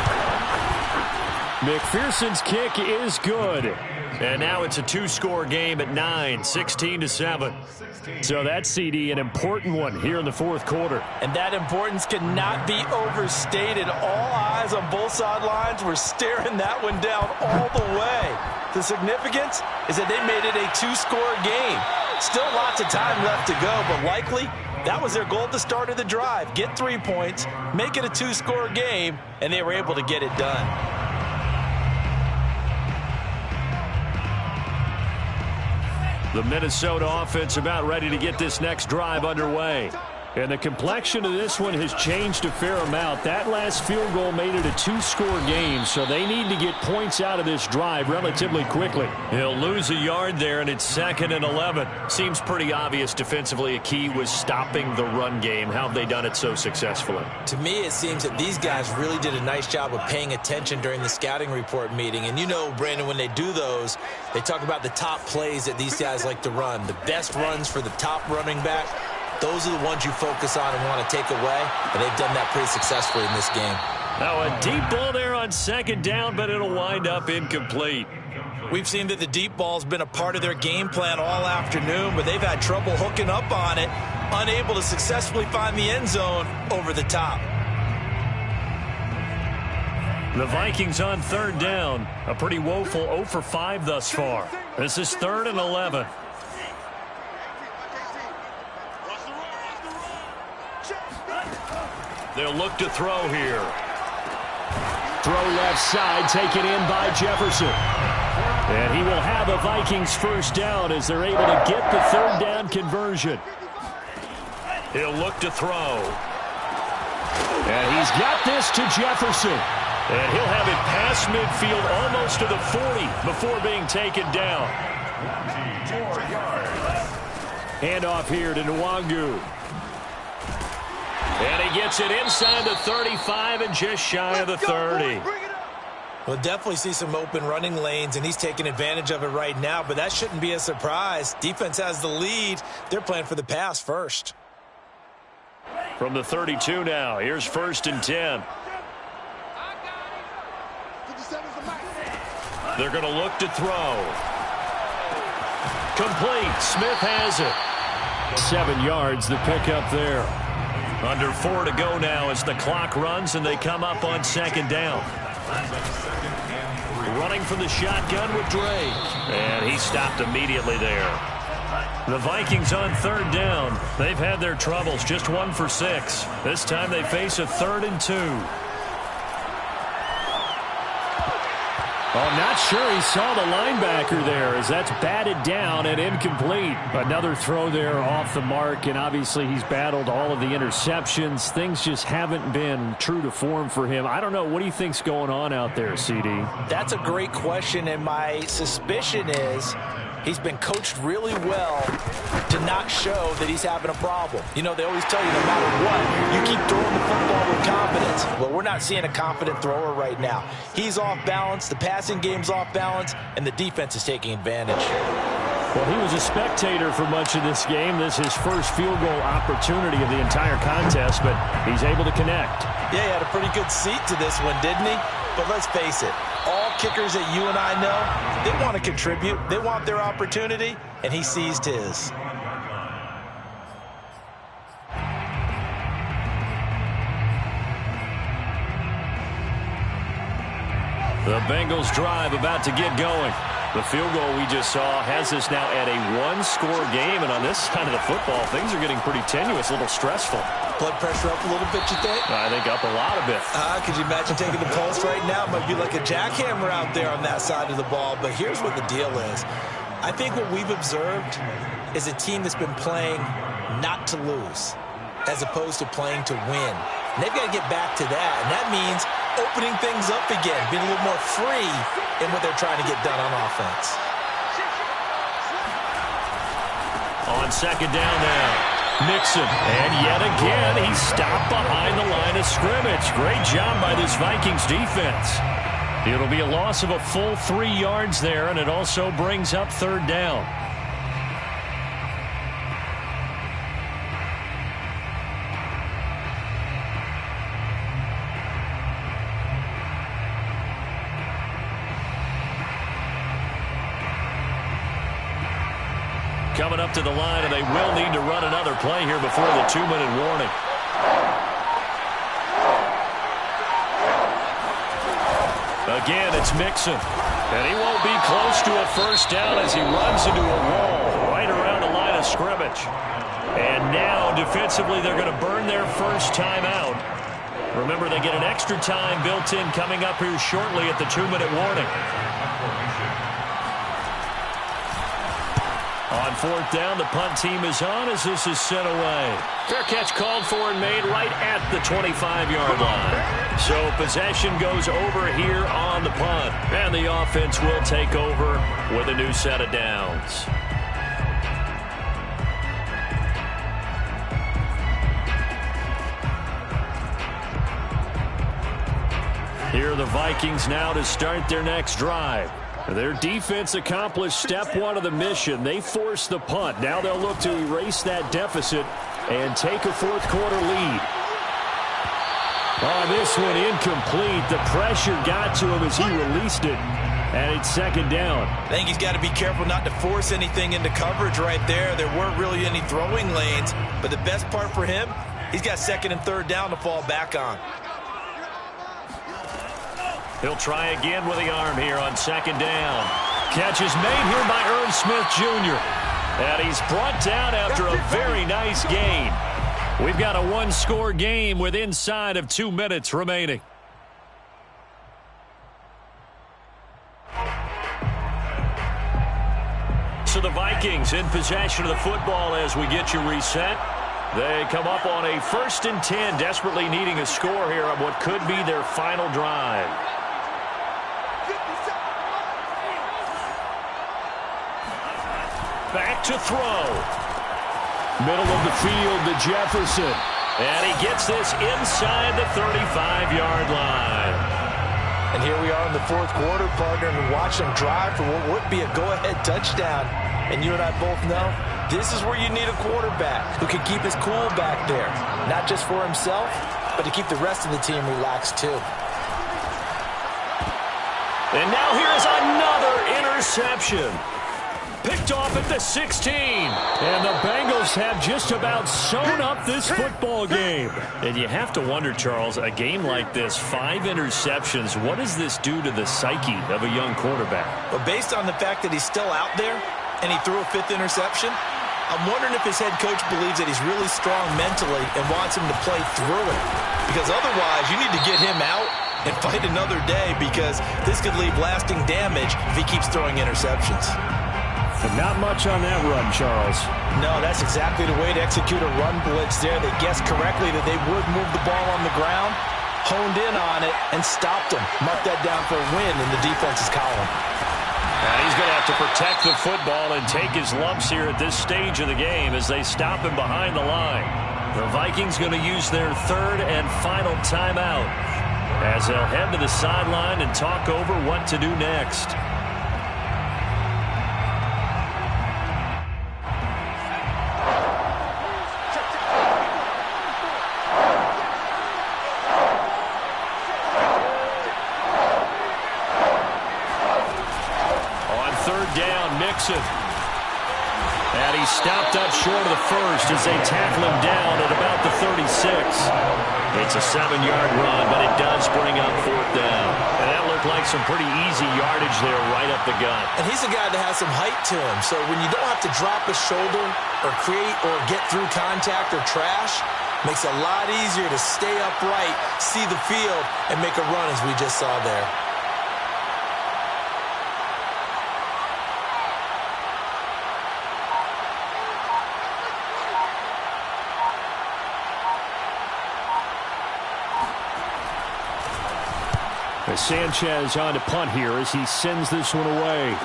McPherson's kick is good. And now it's a two-score game at 9, 16-7. So that CD, an important one here in the fourth quarter. And that importance cannot be overstated. All eyes on both sidelines were staring that one down all the way. The significance is that they made it a two-score game. Still lots of time left to go, but likely that was their goal at the start of the drive. Get 3 points, make it a two-score game, and they were able to get it done. The Minnesota offense about ready to get this next drive underway. And the complexion of this one has changed a fair amount. That last field goal made it a two-score game, so they need to get points out of this drive relatively quickly. He'll lose a yard there, and it's 2nd and 11. Seems pretty obvious defensively a key was stopping the run game. How have they done it so successfully? To me, it seems that these guys really did a nice job of paying attention during the scouting report meeting. And you know, Brandon, when they do those, they talk about the top plays that these guys like to run, the best runs for the top running back. Those are the ones you focus on and want to take away, and they've done that pretty successfully in this game. Now a deep ball there on 2nd down, but it'll wind up incomplete. We've seen that the deep ball's been a part of their game plan all afternoon, but they've had trouble hooking up on it, unable to successfully find the end zone over the top. The Vikings on 3rd down, a pretty woeful 0 for 5 thus far. This is 3rd and 11. They'll look to throw here. Throw left side, taken in by Jefferson. And he will have a Vikings first down as they're able to get the 3rd down conversion. He'll look to throw. And he's got this to Jefferson. And he'll have it past midfield almost to the 40 before being taken down. Handoff here to Nwangu. And he gets it inside the 35 and just shy of the 30. We'll definitely see some open running lanes, and he's taking advantage of it right now, but that shouldn't be a surprise. Defense has the lead. They're playing for the pass first. From the 32 now, here's 1st and 10. They're going to look to throw. Complete. Smith has it. 7 yards, the pickup there. Under 4 to go now as the clock runs and they come up on 2nd down. Running from the shotgun with Drake. And he stopped immediately there. The Vikings on 3rd down. They've had their troubles, just 1 for 6. This time they face a 3rd and 2. I'm not sure he saw the linebacker there as that's batted down and incomplete. Another throw there off the mark, and obviously he's battled all of the interceptions. Things just haven't been true to form for him. I don't know. What do you think's going on out there, CD? That's a great question, and my suspicion is he's been coached really well to not show that he's having a problem. You know, they always tell you no matter what, you keep throwing the football with confidence. Well, we're not seeing a confident thrower right now. He's off balance, the passing game's off balance, and the defense is taking advantage. Well, he was a spectator for much of this game. This is his first field goal opportunity of the entire contest, but he's able to connect. Yeah, he had a pretty good seat to this one, didn't he? But let's face it, all kickers that you and I know, they want to contribute. They want their opportunity, and he seized his. The Bengals drive about to get going. The field goal we just saw has us now at a 1-score game, and on this side of the football, things are getting pretty tenuous, a little stressful. Blood pressure up a little bit, you think? I think up a lot of bit. Could you imagine taking the pulse right now? It might be like a jackhammer out there on that side of the ball, but here's what the deal is. I think what we've observed is a team that's been playing not to lose as opposed to playing to win. And they've got to get back to that, and that means opening things up again, being a little more free in what they're trying to get done on offense. On 2nd down now, Mixon. And yet again, he's stopped behind the line of scrimmage. Great job by this Vikings defense. It'll be a loss of a full 3 yards there, and it also brings up 3rd down. coming up to the line, and they will need to run another play here before the 2-minute warning. Again, it's Mixon. And he won't be close to a first down as he runs into a wall right around the line of scrimmage. And now, defensively, they're going to burn their first timeout. Remember, they get an extra time built in coming up here shortly at the 2-minute warning. On fourth down, the punt team is on as this is sent away. Fair catch called for and made right at the 25-yard line. So possession goes over here on the punt. And the offense will take over with a new set of downs. Here are the Vikings now to start their next drive. Their defense accomplished step one of the mission. They forced the punt. Now they'll look to erase that deficit and take a fourth-quarter lead. Oh, this one incomplete. The pressure got to him as he released it. And it's second down. I think he's got to be careful not to force anything into coverage right there. There weren't really any throwing lanes. But the best part for him, he's got second and third down to fall back on. He'll try again with the arm here on second down. Catch is made here by Irv Smith Jr. And he's brought down after a very nice gain. We've got a one-score game with inside of 2 minutes remaining. So the Vikings in possession of the football as we get you reset. They come up on a 1st and 10, desperately needing a score here on what could be their final drive. Back to throw. Middle of the field to Jefferson. And he gets this inside the 35-yard line. And here we are in the fourth quarter, partner, and watch them drive for what would be a go-ahead touchdown. And you and I both know this is where you need a quarterback who can keep his cool back there. Not just for himself, but to keep the rest of the team relaxed too. And now here's another interception. Picked off at the 16. And the Bengals have just about sewn up this football game. And you have to wonder, Charles, a game like this, 5 interceptions, what does this do to the psyche of a young quarterback? But based on the fact that he's still out there and he threw a 5th interception, I'm wondering if his head coach believes that he's really strong mentally and wants him to play through it. Because otherwise, you need to get him out and fight another day, because this could leave lasting damage if he keeps throwing interceptions. But not much on that run, Charles. No, that's exactly the way to execute a run blitz there. They guessed correctly that they would move the ball on the ground, honed in on it, and stopped them. Mark that down for a win in the defense's column. And he's going to have to protect the football and take his lumps here at this stage of the game as they stop him behind the line. The Vikings going to use their 3rd and final timeout as they'll head to the sideline and talk over what to do next. And he stopped up short of the first as they tackle him down at about the 36. It's a 7-yard run, but it does bring up 4th down. And that looked like some pretty easy yardage there right up the gut. And he's a guy that has some height to him, so when you don't have to drop a shoulder or create or get through contact or trash, makes it a lot easier to stay upright, see the field, and make a run as we just saw there. Sanchez on to punt here as he sends this one away.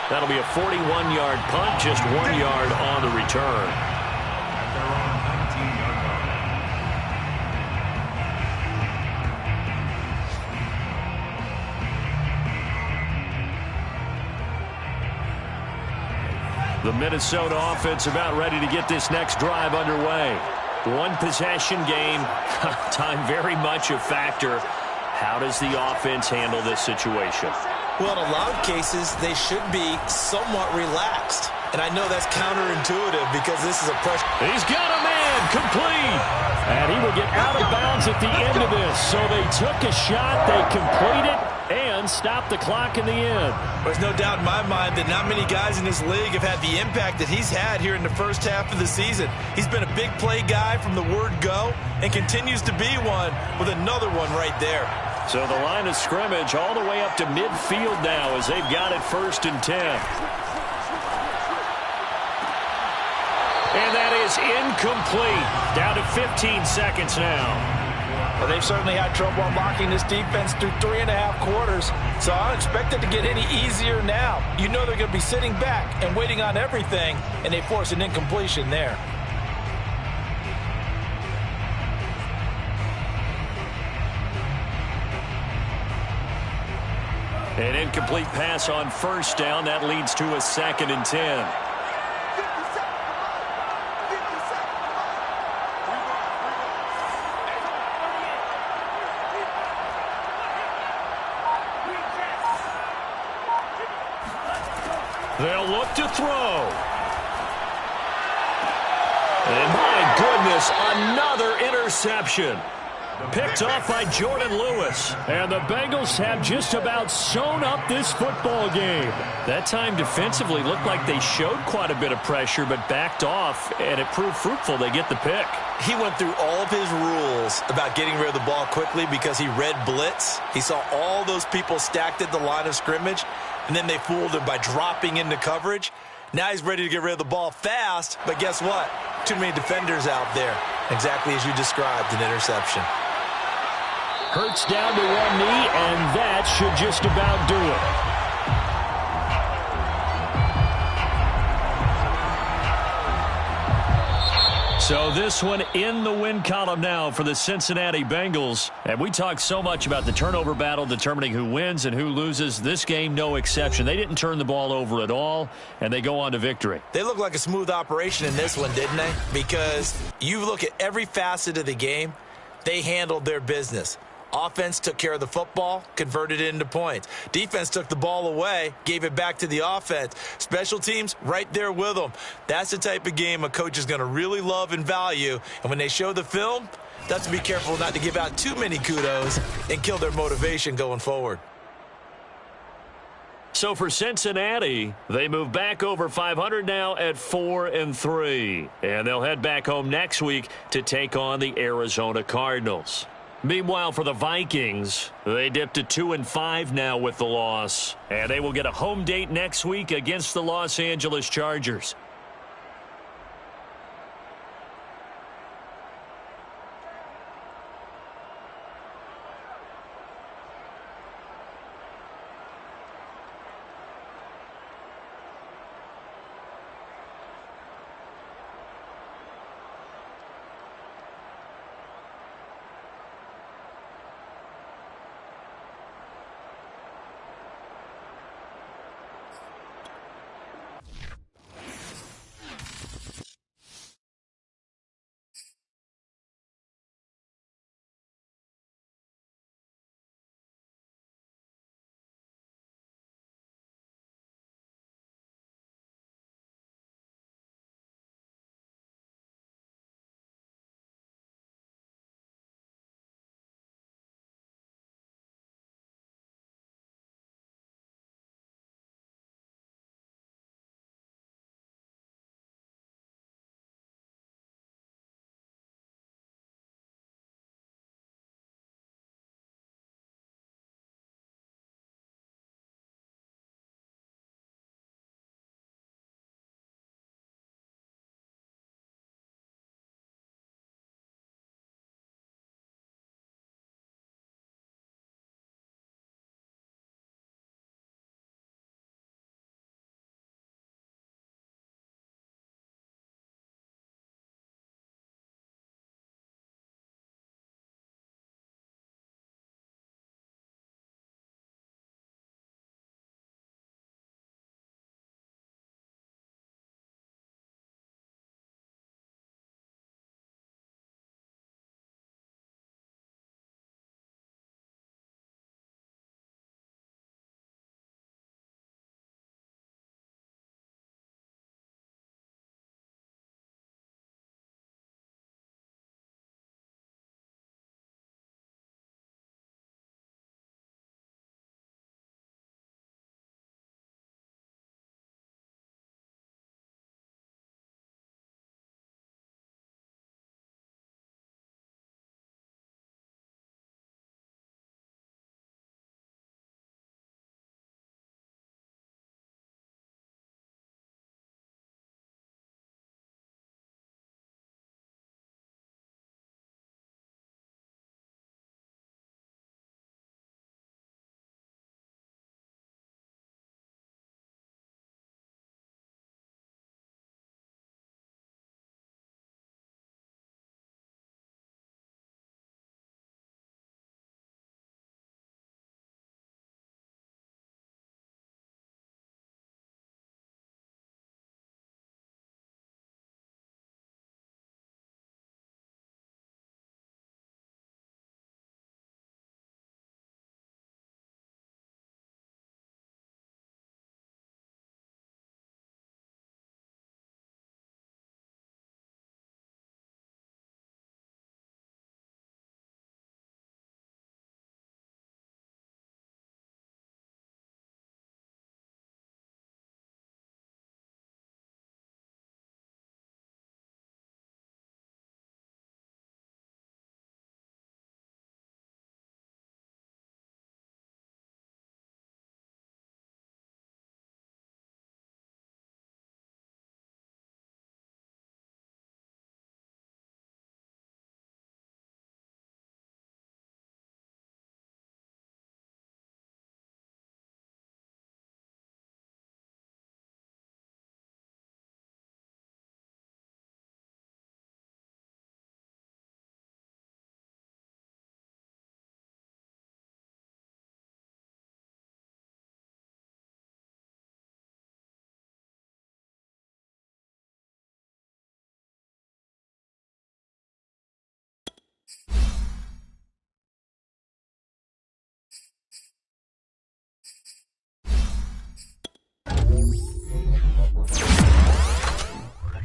That'll be a 41-yard punt, just 1 yard on the return. The Minnesota offense about ready to get this next drive underway. One possession game, time very much a factor. How does the offense handle this situation? Well, in a lot of cases, they should be somewhat relaxed. And I know that's counterintuitive because this is a pressure. He's got a man complete. And he will get out of bounds at the end of this. So they took a shot, they complete it, and stop the clock in the end. There's no doubt in my mind that not many guys in this league have had the impact that he's had here in the first half of the season. He's been a big play guy from the word go and continues to be one with another one right there. So the line of scrimmage all the way up to midfield now as they've got it 1st and 10. And that is incomplete. Down to 15 seconds now. Well, they've certainly had trouble unlocking this defense through 3.5 quarters, so I don't expect it to get any easier now. You know they're going to be sitting back and waiting on everything, and they force an incompletion there. An incomplete pass on 1st down. That leads to a 2nd and 10. They'll look to throw. And my goodness, another interception. Picked off by Jordan Lewis. And the Bengals have just about sewn up this football game. That time defensively looked like they showed quite a bit of pressure but backed off, and it proved fruitful. They get the pick. He went through all of his rules about getting rid of the ball quickly because he read blitz. He saw all those people stacked at the line of scrimmage, and then they fooled him by dropping into coverage. Now he's ready to get rid of the ball fast, but guess what? Too many defenders out there. Exactly as you described, an interception. Hurts down to one knee, and that should just about do it. So this one in the win column now for the Cincinnati Bengals. And we talk so much about the turnover battle determining who wins and who loses. This game, no exception. They didn't turn the ball over at all, and they go on to victory. They look like a smooth operation in this one, didn't they? Because you look at every facet of the game, they handled their business. Offense took care of the football, converted it into points. Defense took the ball away, gave it back to the offense. Special teams, right there with them. That's the type of game a coach is going to really love and value. And when they show the film, that's to be careful not to give out too many kudos and kill their motivation going forward. So for Cincinnati, they move back over 500 now at 4-3. And they'll head back home next week to take on the Arizona Cardinals. Meanwhile, for the Vikings, they dipped to 2-5 now with the loss. And they will get a home date next week against the Los Angeles Chargers.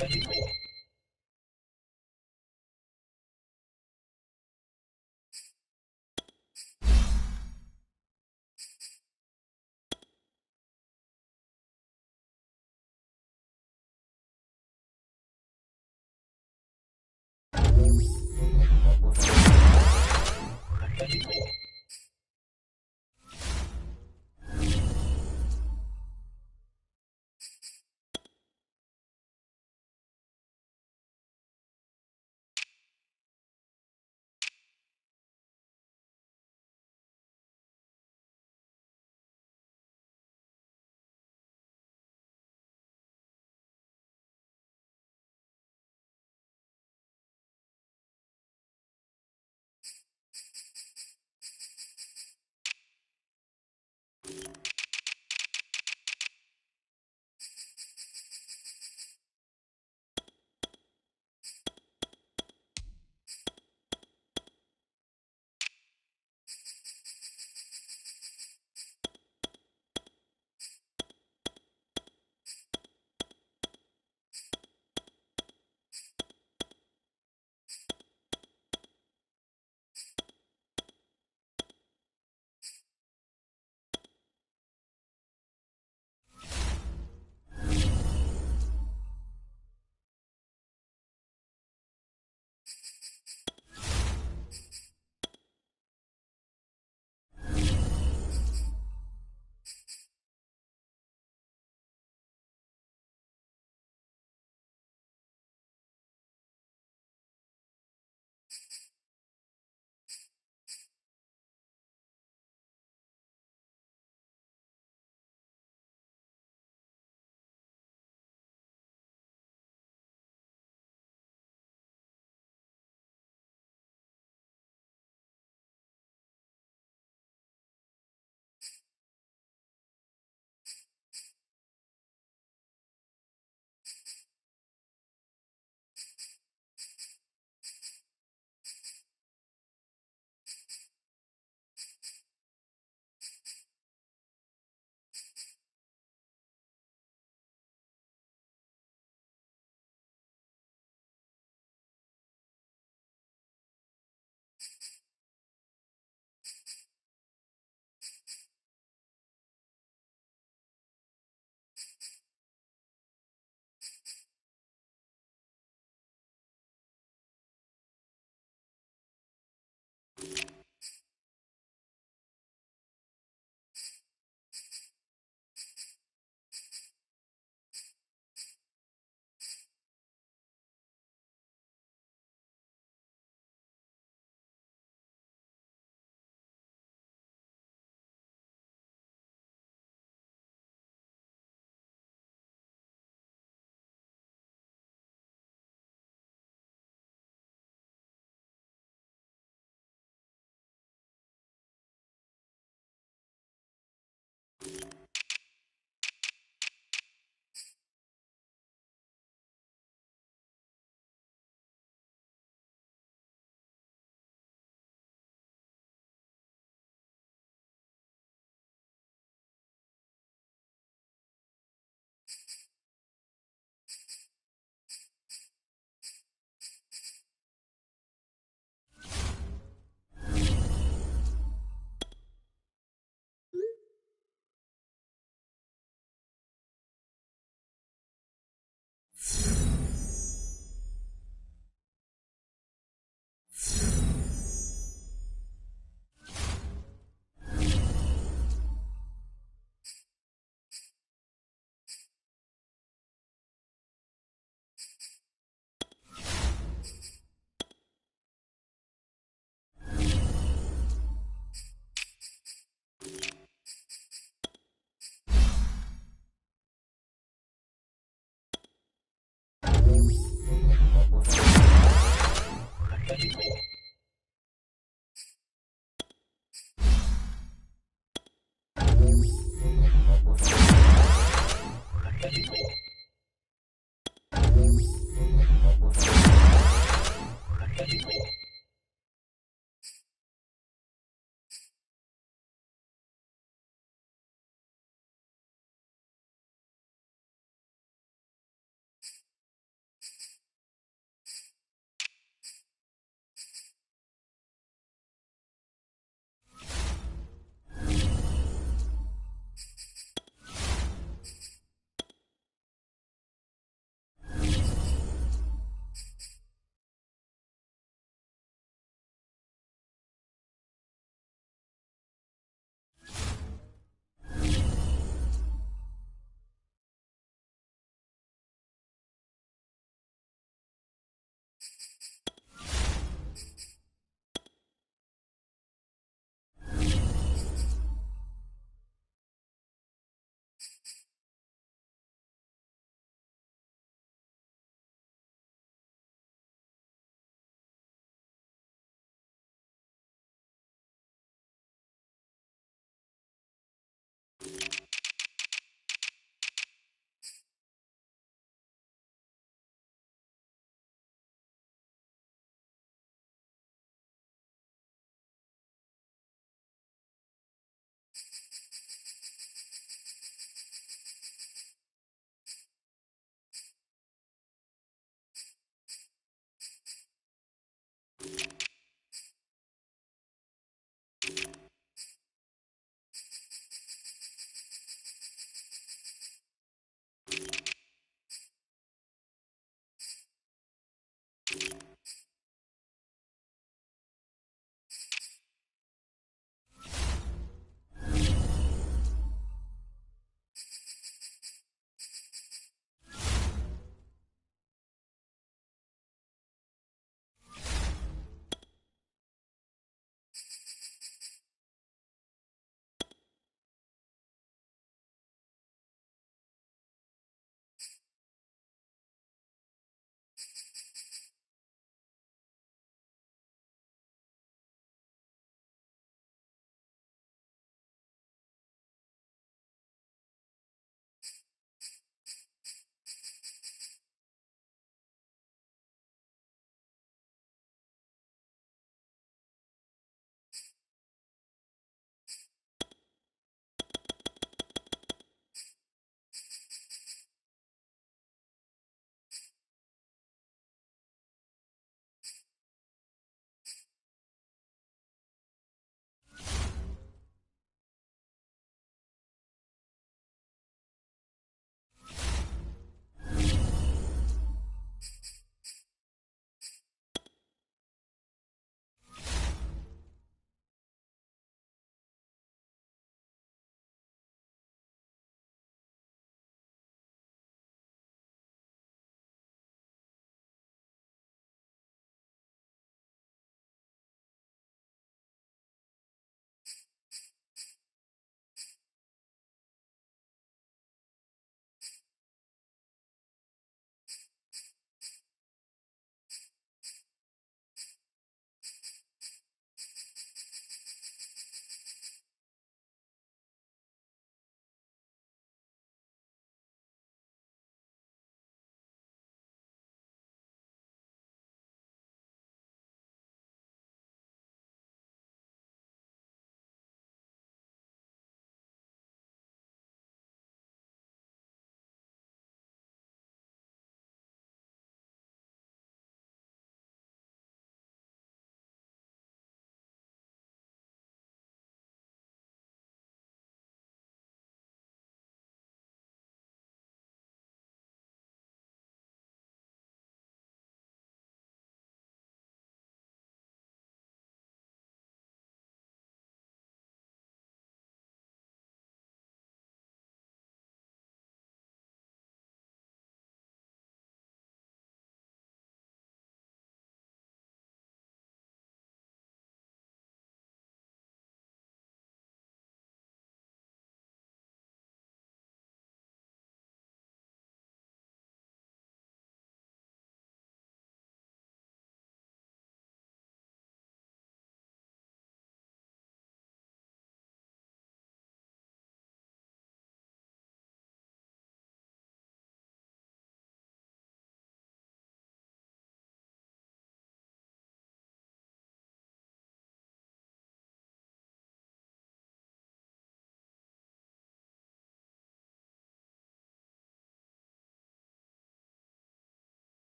you